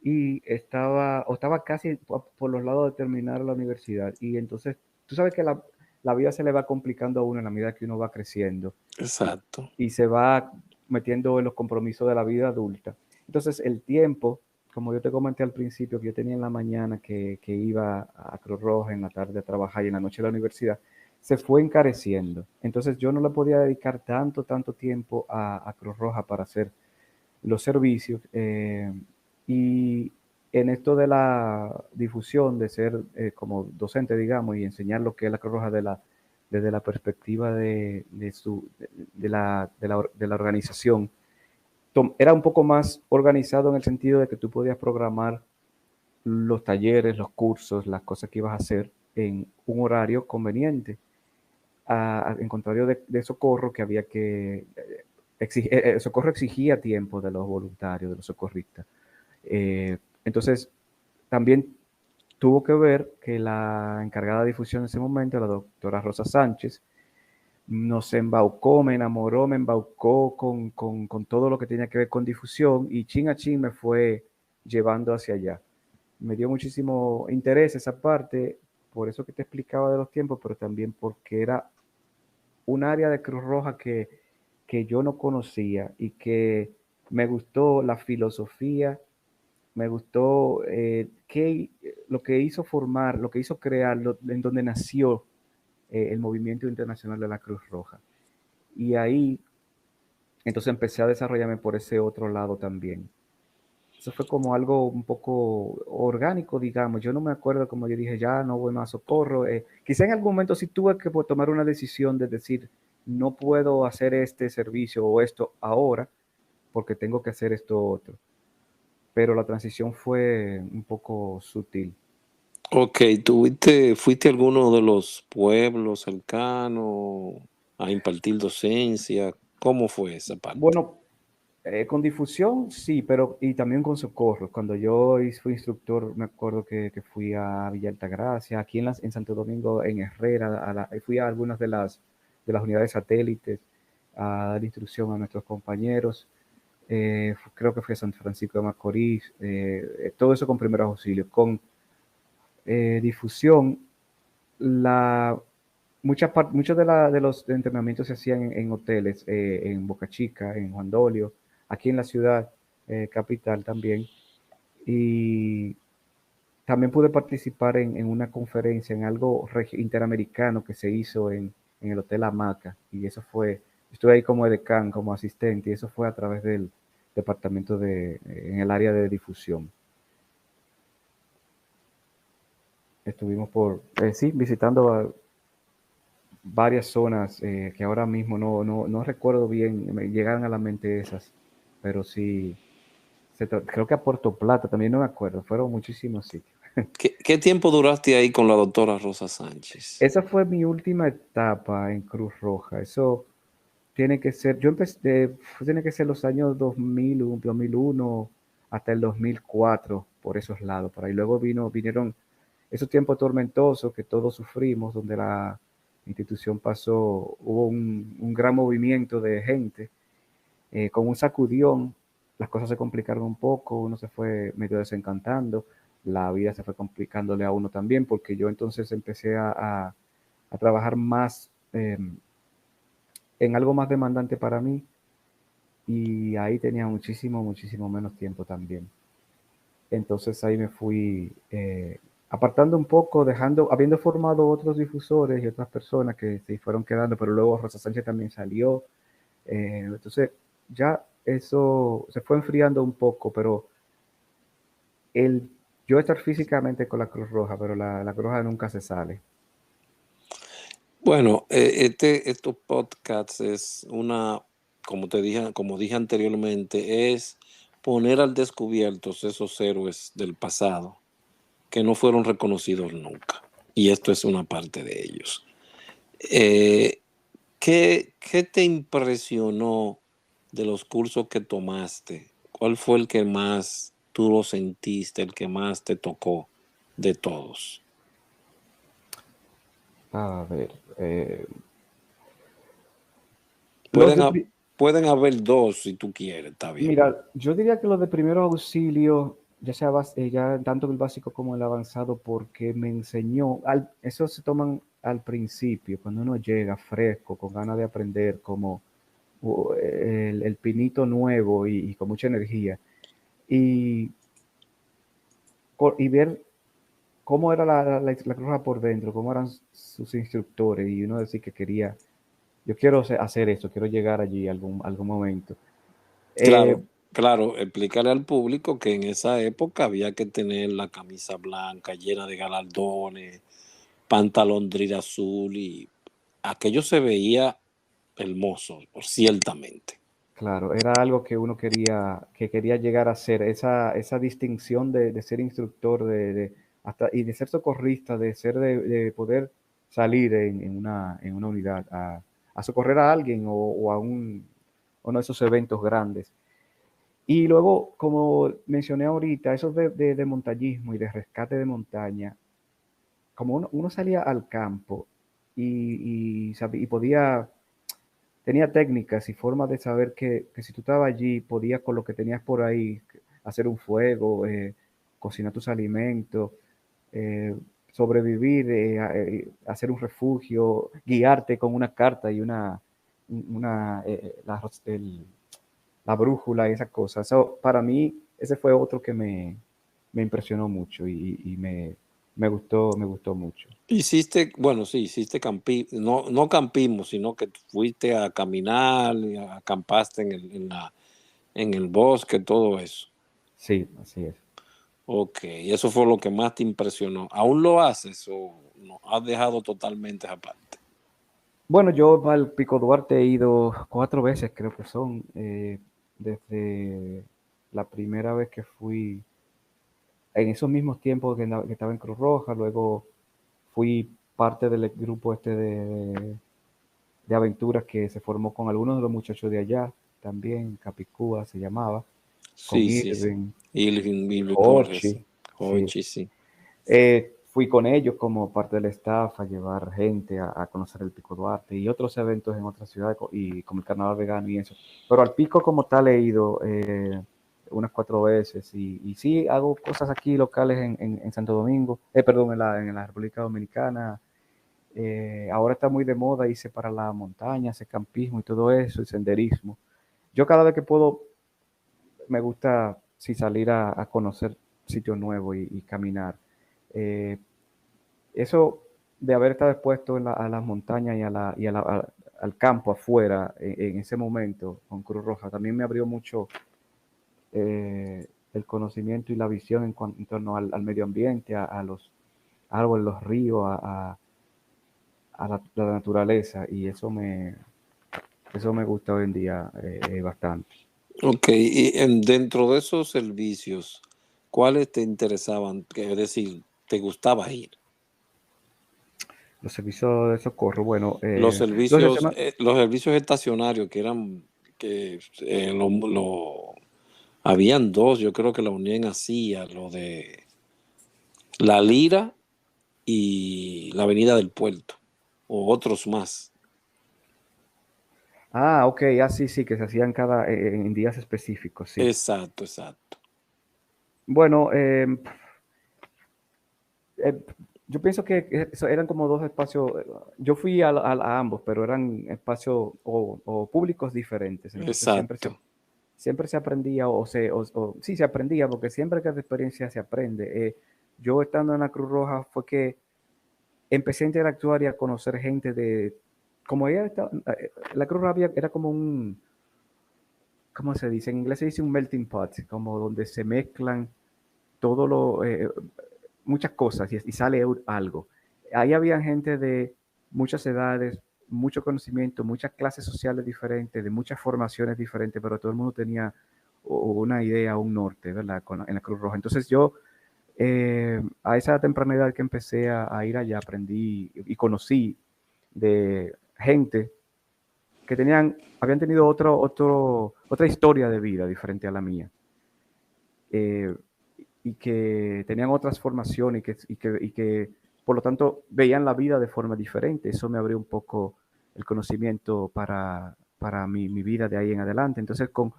y estaba casi por los lados de terminar la universidad. Y entonces, tú sabes que la vida se le va complicando a uno en la medida que uno va creciendo y, Exacto. y se va metiendo en los compromisos de la vida adulta. Entonces, el tiempo, como yo te comenté al principio, que yo tenía en la mañana que iba a Cruz Roja, en la tarde a trabajar y en la noche a la universidad, se fue encareciendo. Entonces, yo no le podía dedicar tanto tiempo a Cruz Roja para hacer los servicios. Y en esto de la difusión, de ser como docente, digamos, y enseñar lo que es la Cruz Roja desde la perspectiva de la organización, era un poco más organizado en el sentido de que tú podías programar los talleres, los cursos, las cosas que ibas a hacer en un horario conveniente, en contrario de socorro que había que Socorro exigía tiempo de los voluntarios, de los socorristas. Entonces, también tuvo que ver que la encargada de difusión en ese momento, la doctora Rosa Sánchez, nos embaucó, me enamoró, me embaucó con todo lo que tenía que ver con difusión y chin a chin me fue llevando hacia allá. Me dio muchísimo interés esa parte, por eso que te explicaba de los tiempos, pero también porque era un área de Cruz Roja que yo no conocía y que me gustó la filosofía Me gustó lo que hizo formar, lo que hizo crear, en donde nació el movimiento internacional de la Cruz Roja. Y ahí, entonces empecé a desarrollarme por ese otro lado también. Eso fue como algo un poco orgánico, digamos. Yo no me acuerdo, como yo dije, ya no voy más a Socorro. Quizá en algún momento sí tuve que tomar una decisión de decir, no puedo hacer este servicio o esto ahora porque tengo que hacer esto otro. Pero la transición fue un poco sutil. Ok, fuiste a alguno de los pueblos cercanos a impartir docencia? ¿Cómo fue esa parte? Bueno, con difusión sí, pero y también con socorro. Cuando yo fui instructor, me acuerdo que fui a Villa Altagracia, aquí en Santo Domingo, en Herrera, fui a algunas de las unidades satélites a dar instrucción a nuestros compañeros. Creo que fui a San Francisco de Macorís, todo eso con primeros auxilios. Con difusión, la, muchos de los entrenamientos se hacían en hoteles, en Boca Chica, en Juan Dolio, aquí en la ciudad capital también. Y también pude participar en una conferencia, en algo interamericano que se hizo en el Hotel Hamaca. Y eso fue, estuve ahí como edecán, como asistente, y eso fue a través del departamento en el área de difusión. Estuvimos sí, visitando varias zonas que ahora mismo no recuerdo bien, me llegaron a la mente esas, pero sí, creo que a Puerto Plata, también no me acuerdo, fueron muchísimos sitios. ¿Qué tiempo duraste ahí con la doctora Rosa Sánchez? Esa fue mi última etapa en Cruz Roja, eso tiene que ser, yo empecé, tiene que ser los años 2001 hasta el 2004, por esos lados, por ahí luego vinieron esos tiempos tormentosos que todos sufrimos, donde la institución pasó, hubo un gran movimiento de gente, con un sacudión, las cosas se complicaron un poco, uno se fue medio desencantando, la vida se fue complicándole a uno también, porque yo entonces empecé a trabajar más en algo más demandante para mí, y ahí tenía muchísimo menos tiempo también. Entonces ahí me fui apartando un poco, habiendo formado otros difusores y otras personas que se fueron quedando, pero luego Rosa Sánchez también salió. Entonces ya eso se fue enfriando un poco, pero el yo estar físicamente con la Cruz Roja, pero la Cruz Roja nunca se sale. Bueno, estos podcasts es como dije anteriormente, es poner al descubierto esos héroes del pasado que no fueron reconocidos nunca. Y esto es una parte de ellos. Eh, ¿qué te impresionó de los cursos que tomaste? ¿Cuál fue el que más tú lo sentiste, el que más te tocó de todos? A ver, los Pueden, de, ha- pueden haber dos si tú quieres, está bien. mira, yo diría que los de primero auxilio, ya sea ya tanto el básico como el avanzado, porque me enseñó, eso se toman al principio, cuando uno llega fresco, con ganas de aprender, como el pinito nuevo y con mucha energía, y, y ver cómo era la Cruz Roja por dentro, cómo eran sus instructores, y uno decir que yo quiero hacer esto, quiero llegar allí algún momento. Eh, Claro, claro, explicarle al público que en esa época había que tener la camisa blanca llena de galardones, pantalón drill azul y aquello se veía hermoso, ciertamente. Claro, era algo que uno que quería llegar a ser, esa distinción de ser instructor, y de ser socorrista, de poder salir en una unidad a socorrer a alguien o a uno de esos eventos grandes. Y luego, como mencioné ahorita, esos de montañismo y de rescate de montaña, como uno salía al campo y podía tenía técnicas y formas de saber que si tú estabas allí, podías con lo que tenías por ahí hacer un fuego, cocinar tus alimentos, eh, sobrevivir, hacer un refugio, guiarte con una carta y una la brújula y esas cosas. Eso, para mí, ese fue otro que me impresionó mucho y me gustó mucho. Hiciste, bueno, sí, hiciste no, no campismo, sino que fuiste a caminar, y acampaste en el bosque, todo eso. Sí, así es. Ok, y eso fue lo que más te impresionó. ¿Aún lo haces o no? ¿Has dejado totalmente esa parte? Bueno, yo al Pico Duarte he ido 4 veces, creo que son, desde la primera vez que fui, en esos mismos tiempos que estaba en Cruz Roja, luego fui parte del grupo este de aventuras que se formó con algunos de los muchachos de allá, también, Capicúa se llamaba, con Sí, sí, sí. Irving, Irving Borges, Hochi, sí. Hochi, sí. Fui con ellos como parte del staff a llevar gente a conocer el Pico Duarte y otros eventos en otras ciudades y como el Carnaval Vegano y eso. Pero al Pico como tal he ido unas 4 veces y sí hago cosas aquí locales en Santo Domingo, perdón, en la República Dominicana. Ahora está muy de moda irse para la montaña, hacer campismo y todo eso, y senderismo. Yo cada vez que puedo me gusta sí, salir a conocer sitios nuevos y caminar. Eh, Eso de haber estado expuesto a las montañas al campo afuera en ese momento con Cruz Roja también me abrió mucho el conocimiento y la visión en torno al medio ambiente, a los árboles, los ríos, la naturaleza y eso me gusta hoy en día bastante. Ok, y dentro de esos servicios, ¿cuáles te interesaban? Es decir, ¿te gustaba ir? Los servicios de socorro, bueno, los Los servicios estacionarios que eran, que habían dos, yo creo que la Unión hacía, lo de La Lira y la Avenida del Puerto, o otros más. ok, sí, sí, que se hacían en días específicos, sí. Exacto, exacto. Bueno, eh, yo pienso que eran como dos espacios. Yo fui a ambos, pero eran espacios o públicos diferentes. Entonces Exacto. siempre se aprendía sí se aprendía porque siempre que de experiencia se aprende. Yo estando en la Cruz Roja fue que empecé a interactuar y a conocer gente como la Cruz Roja era como ¿cómo se dice? En inglés se dice un melting pot, como donde se mezclan todo muchas cosas y sale algo. Ahí había gente de muchas edades, mucho conocimiento, muchas clases sociales diferentes, de muchas formaciones diferentes, pero todo el mundo tenía una idea, un norte, ¿verdad? En la Cruz Roja. Entonces yo, a esa temprana edad que empecé a ir allá, aprendí y conocí de gente que habían tenido otra historia de vida diferente a la mía. Eh, y que tenían otras formaciones y que por lo tanto veían la vida de forma diferente. Eso me abrió un poco el conocimiento para mi vida de ahí en adelante. Entonces, con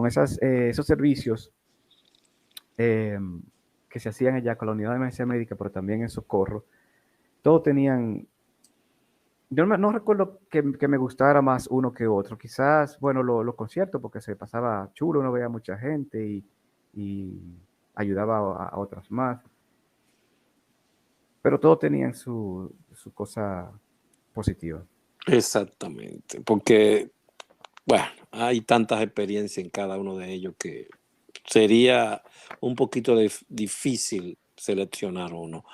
esos servicios eh, que se hacían allá con la unidad de emergencia médica, pero también en socorro, todos tenían. Yo no recuerdo que me gustara más uno que otro. Quizás, bueno, los conciertos, porque se pasaba chulo, uno veía mucha gente y ayudaba a otras más. Pero todos tenían su cosa positiva. Exactamente. Porque, bueno, hay tantas experiencias en cada uno de ellos que sería un poquito difícil seleccionar uno.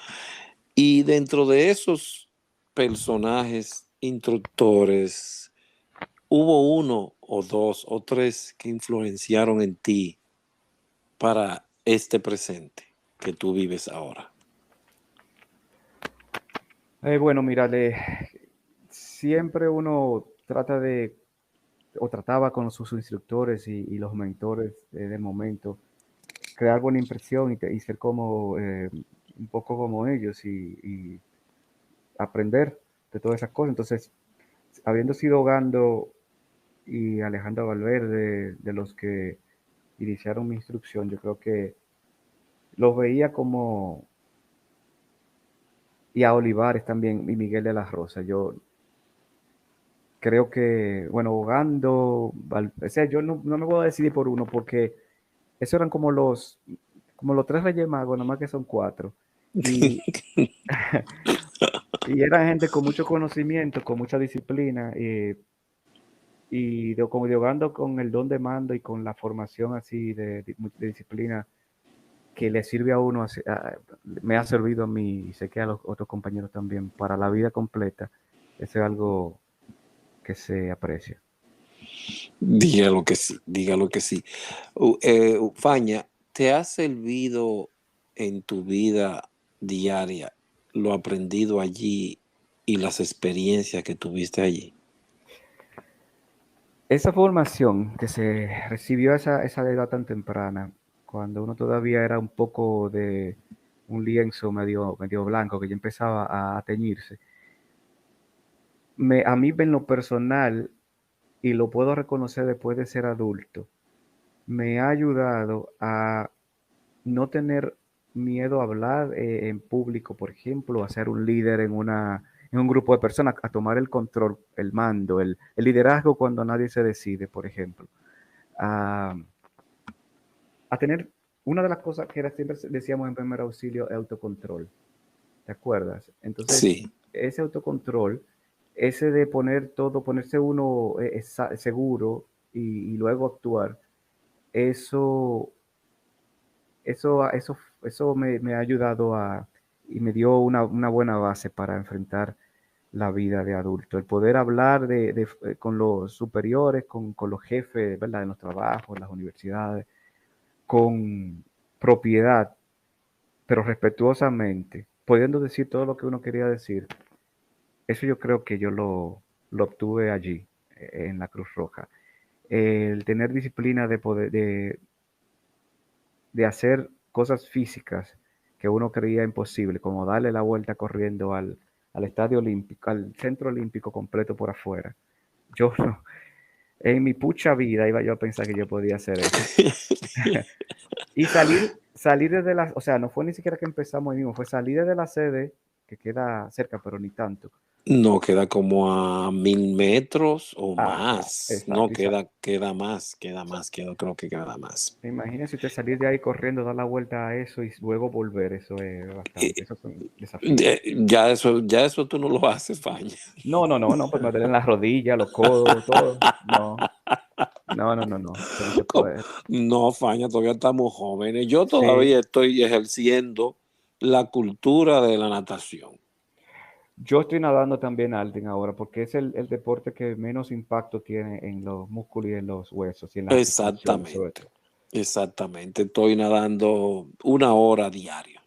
Y dentro de esos personajes, instructores, ¿hubo uno o dos o tres que influenciaron en ti para este presente que tú vives ahora? Bueno, mira, siempre uno trataba con sus instructores y los mentores del momento, crear buena impresión y ser como un poco como ellos y aprender de todas esas cosas. Entonces, habiendo sido Gando y Alejandro Valverde, de los que iniciaron mi instrucción, yo creo que los veía y a Olivares también y Miguel de la Rosa. Yo creo que, bueno, Gando, o sea, yo no me voy a decidir por uno porque Esos eran como los tres Reyes Magos, nomás que son cuatro. Y, y eran gente con mucho conocimiento, con mucha disciplina, y como dialogando con el don de mando y con la formación así de disciplina que le sirve a uno, me ha servido a mí y sé que a los otros compañeros también para la vida completa. Eso es algo que se aprecia. Dígalo que sí, dígalo que sí. Faña, ¿te ha servido en tu vida diaria lo aprendido allí y las experiencias que tuviste allí? Esa formación que se recibió a esa edad tan temprana, cuando uno todavía era un poco de un lienzo medio blanco que ya empezaba a teñirse, a mí en lo personal, y lo puedo reconocer después de ser adulto, me ha ayudado a no tener miedo a hablar en público, por ejemplo, a ser un líder en un grupo de personas, a tomar el control, el mando, el liderazgo cuando nadie se decide, por ejemplo. A, a tener una de las cosas que siempre decíamos en primer auxilio, autocontrol. ¿Te acuerdas? Entonces, Sí, ese autocontrol, ese de ponerse uno seguro y luego actuar, eso eso me ha ayudado y me dio una buena base para enfrentar la vida de adulto. El poder hablar con los superiores, con los jefes, ¿verdad? En los trabajos, en las universidades, con propiedad, pero respetuosamente, pudiendo decir todo lo que uno quería decir. Eso yo creo que yo lo obtuve allí, en la Cruz Roja. El tener disciplina de poder, de hacer cosas físicas que uno creía imposible, como darle la vuelta corriendo al estadio olímpico, al centro olímpico completo por afuera. Yo no, en mi pucha vida iba yo a pensar que yo podía hacer eso. Y salir desde o sea, no fue ni siquiera que empezamos ahí mismo, fue salir desde la sede, que queda cerca, pero ni tanto. no queda como a 1.000 metros o Ajá, más. No, exacto. queda más, creo que queda más. Imagínese usted salir de ahí corriendo, dar la vuelta a eso y luego volver, eso es bastante, Eh, eso es un desafío. ya eso tú no lo haces, Faña. No, no, no, no, pues me duelen las rodillas, los codos, todo. No, no, no, no, no, eso no se puede. No, Faña, todavía estamos jóvenes. Yo Sí, todavía estoy ejerciendo la cultura de la natación. yo estoy nadando también, Alden, ahora, porque es el deporte que menos impacto tiene en los músculos y en los huesos y en las articulaciones, sobre Exactamente, todo. exactamente. Estoy nadando 1 hora diaria.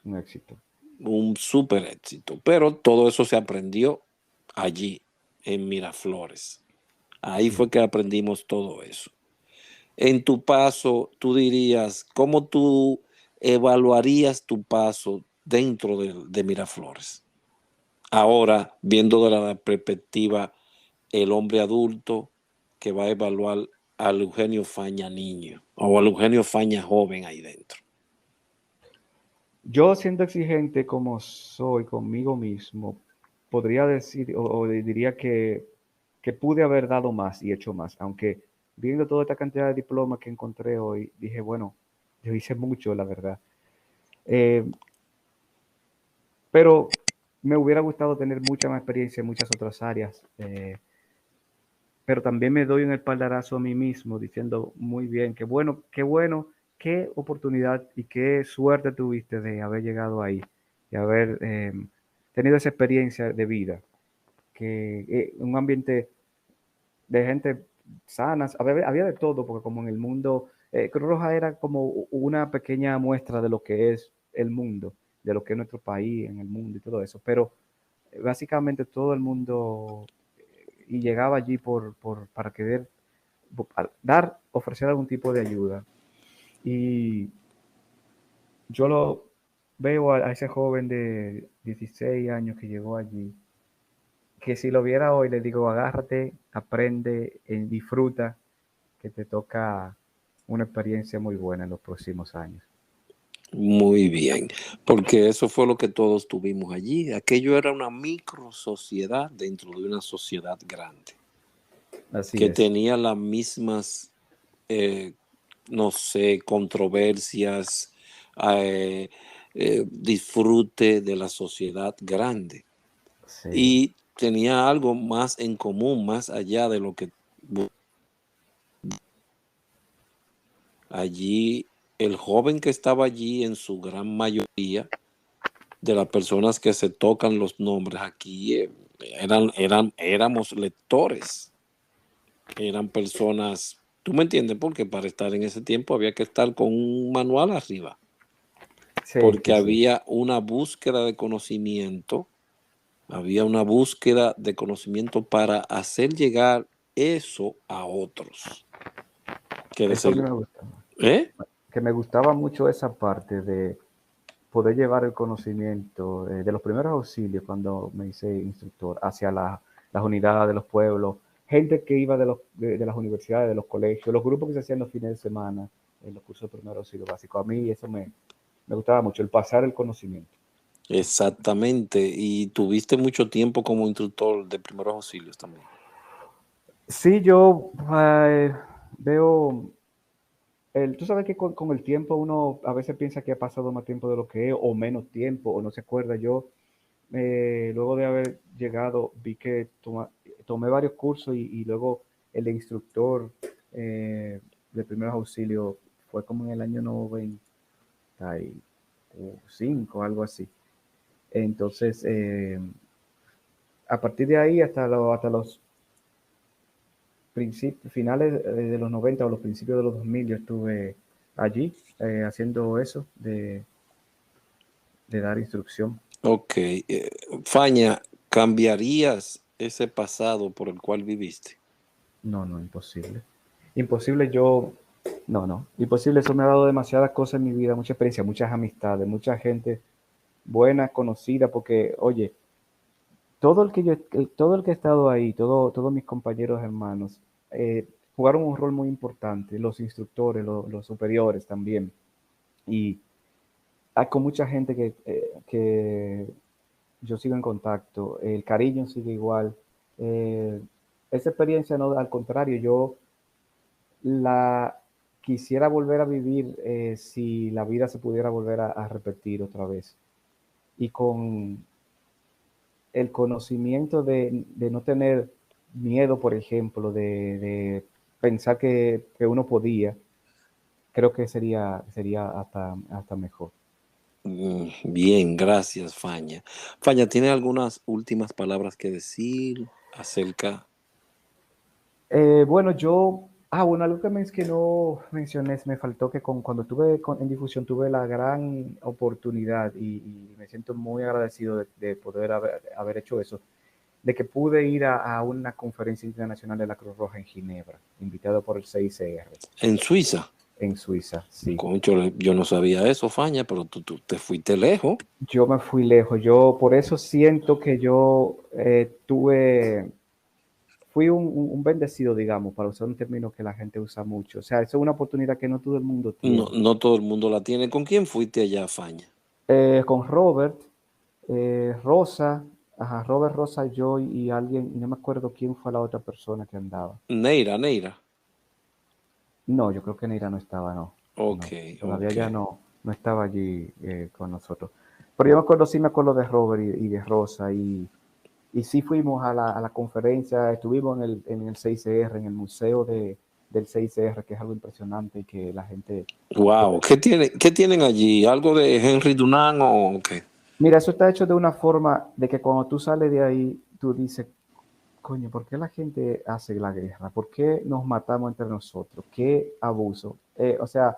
Un éxito. Un súper éxito. Pero todo eso se aprendió allí, en Miraflores. Ahí Sí. fue que aprendimos todo eso. En tu paso, tú dirías, ¿cómo tú evaluarías tu paso dentro de Miraflores? Ahora, viendo de la perspectiva el hombre adulto que va a evaluar al Eugenio Faña niño o al Eugenio Faña joven ahí dentro. Yo siendo exigente como soy conmigo mismo, podría decir o diría que pude haber dado más y hecho más, aunque viendo toda esta cantidad de diplomas que encontré hoy, dije, bueno, yo hice mucho, la verdad. Eh, pero me hubiera gustado tener mucha más experiencia en muchas otras áreas, pero también me doy un espaldarazo a mí mismo diciendo, muy bien, bueno, qué oportunidad y qué suerte tuviste de haber llegado ahí y haber tenido esa experiencia de vida, que un ambiente de gente sana, había de todo, porque como en el mundo, Cruz Roja era como una pequeña muestra de lo que es el mundo, de lo que es nuestro país en el mundo y todo eso, pero básicamente todo el mundo y llegaba allí para querer ofrecer algún tipo de ayuda. Y yo lo veo a ese joven de 16 años que llegó allí, que si lo viera hoy le digo, agárrate, aprende, disfruta, que te toca una experiencia muy buena en los próximos años. Muy bien, porque eso fue lo que todos tuvimos allí. Aquello era una micro sociedad dentro de una sociedad grande Así que es. tenía las mismas eh, no sé, controversias, disfrute de la sociedad grande. Sí, Y tenía algo más en común, más allá de lo que allí, el joven que estaba allí en su gran mayoría, de las personas que se tocan los nombres aquí, éramos lectores, eran personas, tú me entiendes, porque para estar en ese tiempo había que estar con un manual arriba, sí, porque sí, sí. había una búsqueda de conocimiento, había una búsqueda de conocimiento para hacer llegar eso a otros. Que de Eso a mí ser, me gustaba. ¿eh? Que me gustaba mucho esa parte de poder llevar el conocimiento de los primeros auxilios cuando me hice instructor hacia las unidades de los pueblos, gente que iba de las universidades, de los colegios, los grupos que se hacían los fines de semana en los cursos de primer auxilio básico. A mí eso me gustaba mucho, el pasar el conocimiento. Exactamente. Y tuviste mucho tiempo como instructor de primeros auxilios también. Sí, yo veo, tú sabes que con el tiempo uno a veces piensa que ha pasado más tiempo de lo que es, o menos tiempo, o no se acuerda. Yo luego de haber llegado, vi que tomé varios cursos y luego el de instructor de primeros auxilios fue como en el año 95, algo así. Entonces, a partir de ahí hasta los finales de los 90 o los principios de los 2000 yo estuve allí haciendo eso de dar instrucción. Ok. Faña, ¿cambiarías ese pasado por el cual viviste? No, no, imposible. Imposible no, imposible. Eso me ha dado demasiadas cosas en mi vida, mucha experiencia, muchas amistades, mucha gente buena, conocida, porque, oye, todo el que ha estado ahí, todos mis compañeros hermanos, jugaron un rol muy importante, los instructores, los superiores también. Y hay con mucha gente que yo sigo en contacto, el cariño sigue igual. Eh, esa experiencia, no, al contrario, yo la quisiera volver a vivir si la vida se pudiera volver a repetir otra vez. Y con el conocimiento de no tener miedo, por ejemplo, de pensar que uno podía, creo que sería hasta mejor. Bien, gracias, Faña. Faña, ¿tiene algunas últimas palabras que decir acerca? Bueno, bueno, algo que no mencioné, me faltó que cuando estuve en difusión tuve la gran oportunidad y me siento muy agradecido de poder haber hecho eso, de que pude ir a una conferencia internacional de la Cruz Roja en Ginebra, invitado por el CICR En Suiza. en Suiza, sí. Concho, yo no sabía eso, Faña, pero tú te fuiste lejos. Yo me fui lejos, yo por eso siento que yo fui un bendecido, digamos, para usar un término que la gente usa mucho. O sea, eso es una oportunidad que no todo el mundo No, tiene. no todo el mundo la tiene. ¿Con quién fuiste allá, Faña? Con Robert, Rosa, ajá, Robert, Rosa, yo y alguien, y no me acuerdo quién fue la otra persona que andaba. Neira, Neira. No, yo creo que Neira no estaba, no. Ok, No, todavía ok. ya no estaba allí con nosotros. Pero yo me acuerdo, sí me acuerdo de Robert y de Rosa y sí fuimos a la conferencia, estuvimos en el 6CR, en el museo del 6CR, que es algo impresionante y que la gente Wow, puede. ¿qué tienen allí? ¿Algo de Henry Dunant o qué? Mira, eso está hecho de una forma de que cuando tú sales de ahí, tú dices, coño, ¿por qué la gente hace la guerra? ¿Por qué nos matamos entre nosotros? ¿Qué abuso? O sea,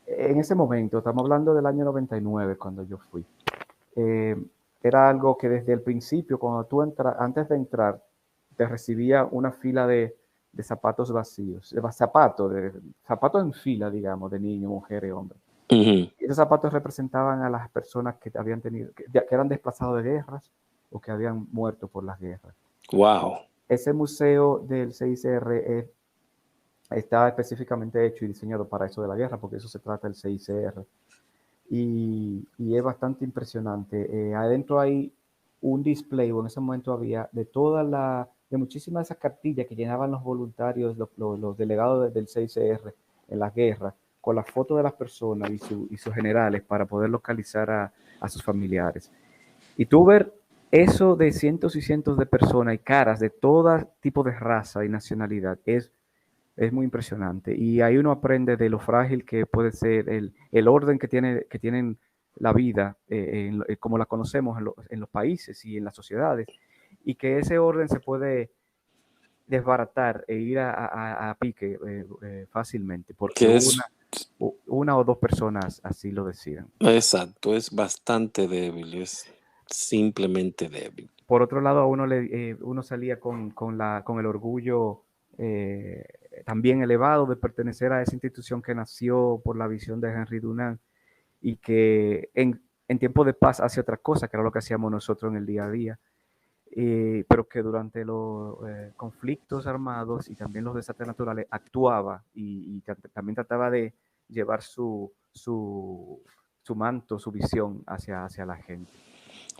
en ese momento, estamos hablando del año 99, cuando yo fui, eh, era algo que desde el principio, cuando tú entras, antes de entrar, te recibía una fila de zapatos vacíos, zapatos en fila, digamos, de niños, mujeres, hombres. Ujú. Y esos zapatos representaban a las personas que habían tenido, que eran desplazados de guerras o que habían muerto por las guerras. Wow. Ese museo del CICR está específicamente hecho y diseñado para eso de la guerra, porque eso se trata del CICR. Y es bastante impresionante. Adentro hay un display, o en ese momento había, de muchísimas de esas cartillas que llenaban los voluntarios, los delegados del CICR en la guerra, con la foto de las personas y sus generales para poder localizar a sus familiares. Y tú ver eso de cientos y cientos de personas y caras de todo tipo de raza y nacionalidad es muy impresionante. Y ahí uno aprende de lo frágil que puede ser el orden que tienen la vida, como la conocemos en los países y en las sociedades, y que ese orden se puede desbaratar e ir a pique fácilmente, porque Que es una o dos personas así lo deciden. exacto, es bastante débil, es simplemente débil. Por otro lado, a uno salía con el orgullo eh, también elevado de pertenecer a esa institución que nació por la visión de Henry Dunant y que en tiempo de paz hace otra cosa, que era lo que hacíamos nosotros en el día a día, pero que durante los conflictos armados y también los desastres naturales actuaba y también trataba de llevar su manto, su visión hacia la gente.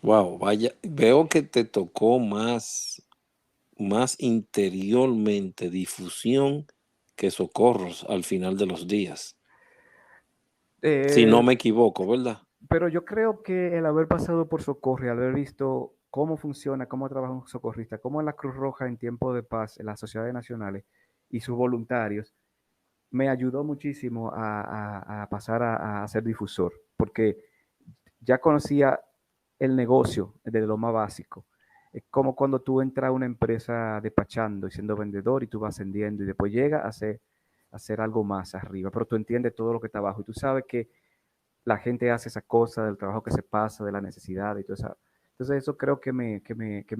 Wow, vaya, veo que te tocó más interiormente difusión que socorros al final de los días. Si no Eh, me equivoco, ¿verdad? Pero yo creo que el haber pasado por Socorro y haber visto cómo funciona, cómo trabaja un socorrista, cómo en la Cruz Roja en tiempo de paz, en las sociedades nacionales y sus voluntarios, me ayudó muchísimo a pasar a ser difusor, porque ya conocía el negocio desde lo más básico. Es como cuando tú entras a una empresa despachando y siendo vendedor y tú vas ascendiendo y después llegas a hacer algo más arriba, pero tú entiendes todo lo que está abajo y tú sabes que la gente hace esa cosa, del trabajo que se pasa, de la necesidad y todo eso. Entonces eso creo que me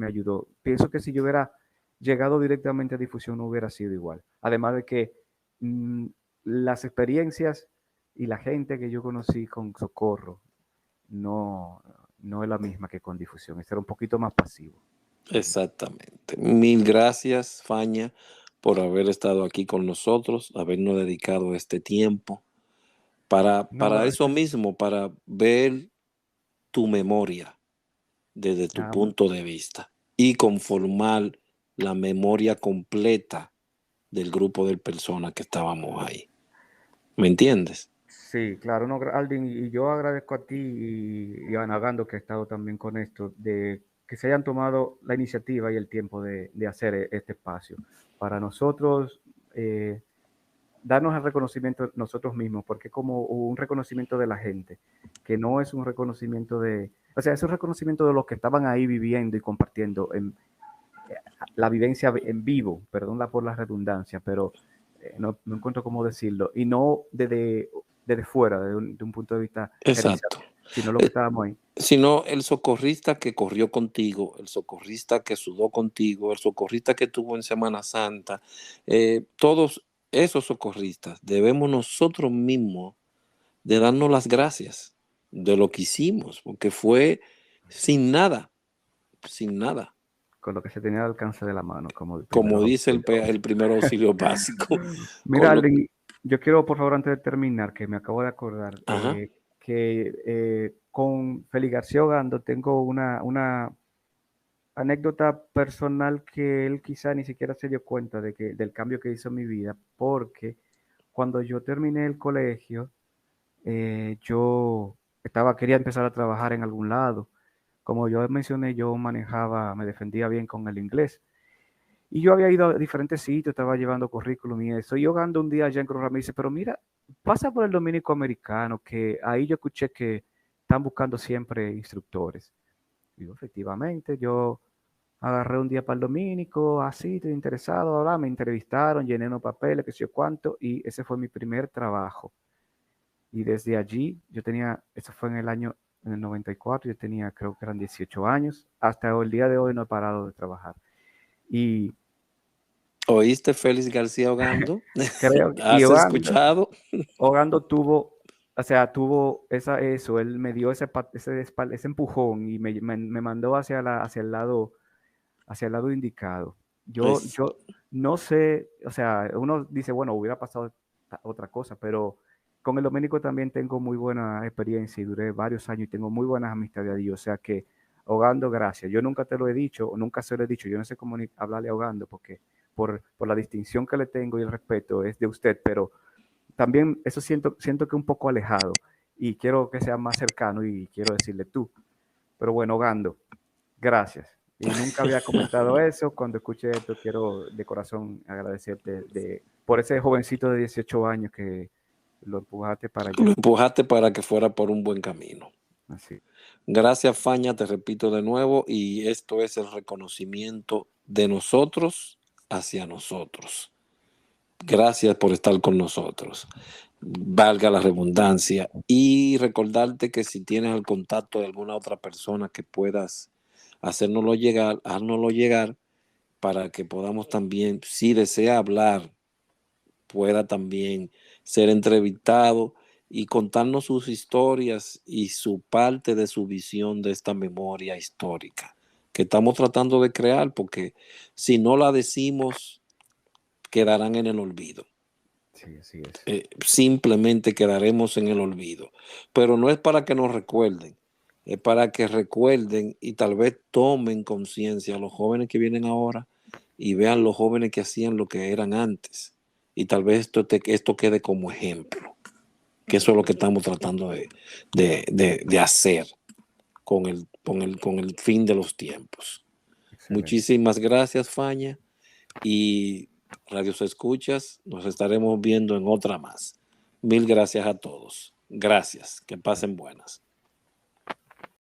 ayudó. Pienso que si yo hubiera llegado directamente a difusión no hubiera sido igual. Además de que mmm, las experiencias y la gente que yo conocí con Socorro no, no es la misma que con difusión. Este era un poquito más pasivo. Exactamente. Mil gracias, Faña, por haber estado aquí con nosotros, habernos dedicado este tiempo No, para eso gracias. mismo, para ver tu memoria desde tu Ah, punto de vista y conformar la memoria completa del grupo de personas que estábamos ahí. ¿Me entiendes? sí, claro, no, Aldin, y yo agradezco a ti y a Nagando que ha estado también con esto, de que se hayan tomado la iniciativa y el tiempo de hacer este espacio. Para nosotros, darnos el reconocimiento nosotros mismos, porque es como un reconocimiento de la gente, que no es un reconocimiento o sea, es un reconocimiento de los que estaban ahí viviendo y compartiendo la vivencia en vivo, perdón por la redundancia, pero no encuentro cómo decirlo, y no desde fuera, de un punto de vista gerencial, Exacto. sino lo que Eh, estábamos ahí. Sino el socorrista que corrió contigo, el socorrista que sudó contigo, el socorrista que estuvo en Semana Santa, todos esos socorristas debemos nosotros mismos de darnos las gracias de lo que hicimos, porque fue sin nada, sin nada. Con lo que se tenía al alcance de la mano, como el primer Como dice auxilio. el primer auxilio básico. Mira, Con lo, Aldi, yo quiero, por favor, antes de terminar, que me acabo de acordar, ajá, que con Félix García Ogando tengo una anécdota personal que él quizá ni siquiera se dio cuenta del cambio que hizo en mi vida, porque cuando yo terminé el colegio, yo quería empezar a trabajar en algún lado. Como yo mencioné, yo me defendía bien con el inglés. Y yo había ido a diferentes sitios, estaba llevando currículum y eso. Y Ogando un día allá en Cruz Ramírez me dice, pero mira, pasa por el Dominico Americano, que ahí yo escuché que están buscando siempre instructores. Y yo, efectivamente, yo agarré un día para el Domínico, así, estoy interesado, ahora me entrevistaron, llené unos papeles, qué sé yo cuánto, y ese fue mi primer trabajo. Y desde allí, eso fue en el 94, yo tenía, creo que eran 18 años, hasta el día de hoy no he parado de trabajar. Y ¿oíste Félix García Ogando? creo, y ¿Has escuchado? Ogando tuvo él me dio ese empujón y me mandó hacia el lado indicado. Es, Yo no sé, o sea, uno dice, bueno, hubiera pasado otra cosa, pero con el Domenico también tengo muy buena experiencia y duré varios años y tengo muy buenas amistades allí, o sea que Ogando, gracias. Yo nunca te lo he dicho, o nunca se lo he dicho, yo no sé cómo hablarle a Ogando, porque por la distinción que le tengo y el respeto es de usted, pero también eso siento que un poco alejado y quiero que sea más cercano y quiero decirle tú. Pero bueno, Gando, gracias. Y nunca había comentado eso. Cuando escuché esto, quiero de corazón agradecerte por ese jovencito de 18 años que lo empujaste para Lo allá. empujaste para que fuera por un buen camino. Así. Gracias, Faña, te repito de nuevo, y esto es el reconocimiento de nosotros hacia nosotros. Gracias por estar con nosotros. Valga la redundancia. Y recordarte que si tienes el contacto de alguna otra persona que puedas hacérnoslo llegar, háznoslo llegar para que podamos también, si desea hablar, pueda también ser entrevistado y contarnos sus historias y su parte de su visión de esta memoria histórica que estamos tratando de crear, porque si no la decimos, quedarán en el olvido. Sí, así es. Simplemente quedaremos en el olvido. Pero no es para que nos recuerden, es para que recuerden y tal vez tomen conciencia los jóvenes que vienen ahora y vean los jóvenes que hacían lo que eran antes. Y tal vez esto quede como ejemplo, que eso es lo que estamos tratando de hacer con el fin de los tiempos. Excelente. Muchísimas gracias, Faña, y Radio Se Escuchas, nos estaremos viendo en otra más. Mil gracias a todos. Gracias, que pasen buenas.